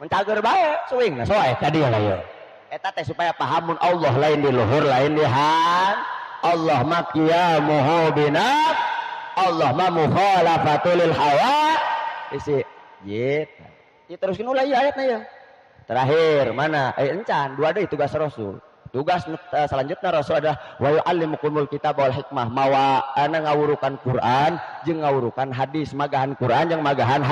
Mun cager bae suwingna soe tadi lah ieu. Eta teh supaya paham mun Allah lain di luhur lain di han. Allah ma qiyamuhu binaf. Allah ma mukhalafatul hawa. Isi jit. Diteruskeun ulah ieu ayatna ieu. Terakhir mana? Encan dua deui tugas Rasul. Tugas selanjutnya Rasul adalah wa yu'allimukumul kitab wal hikmah mawa ana ngawurukan Quran jeung ngawurukan hadis magahan Quran jeung magahan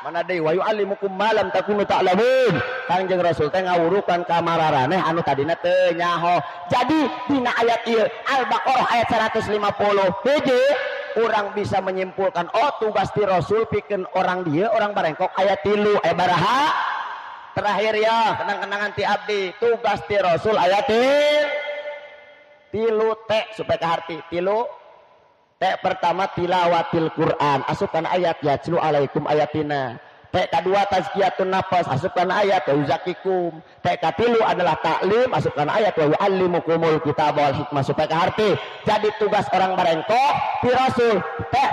mana deui wa yu'allimukum ma lam takunu ta'lamun Kangjeng Rasul teh ngawurukan ka mararaneh anu tadina teu nyaho jadi dina ayat ieu Al-Baqarah ayat 150 hiji urang bisa menyimpulkan tugas ti Rasul pikeun orang dieu orang barengkok ayat 3 baraha terakhir ya kenang-kenangan ti abdi tugas ti Rasul ayat 3 supaya kaharti 3 pertama tilawatil Quran asupkan ayat yatlu alaikum ayatina kedua tazkiyatun nafas asupkan ayat yuzakikum katilu adalah taklim asupkan ayat wa yu'allimukumul kitab wal hikmah supaya kaharti jadi tugas orang barengkok ti Rasul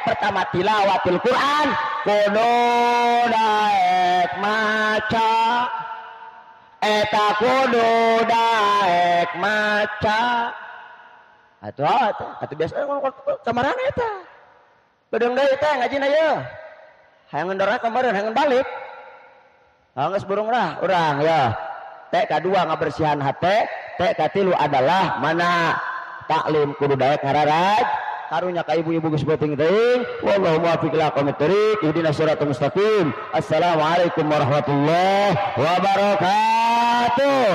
pertama tilawatil Quran kudu daek maca eta kudu daek maca atuh biasa kamarana eta bedeung deui teh ngajina ieu hayang ngendorna kemarin hayang balik Geus burung lah urang ya. Teh kadua ngabersihan hate, teh katilu adalah mana taklim kudu daek hararaj. Karunya ka ibu-ibu geus beuting teuing. Wallahu muwaffiq ila aqwamit thoriq. Ihdinas siratal mustaqim. Assalamualaikum warahmatullahi wabarakatuh.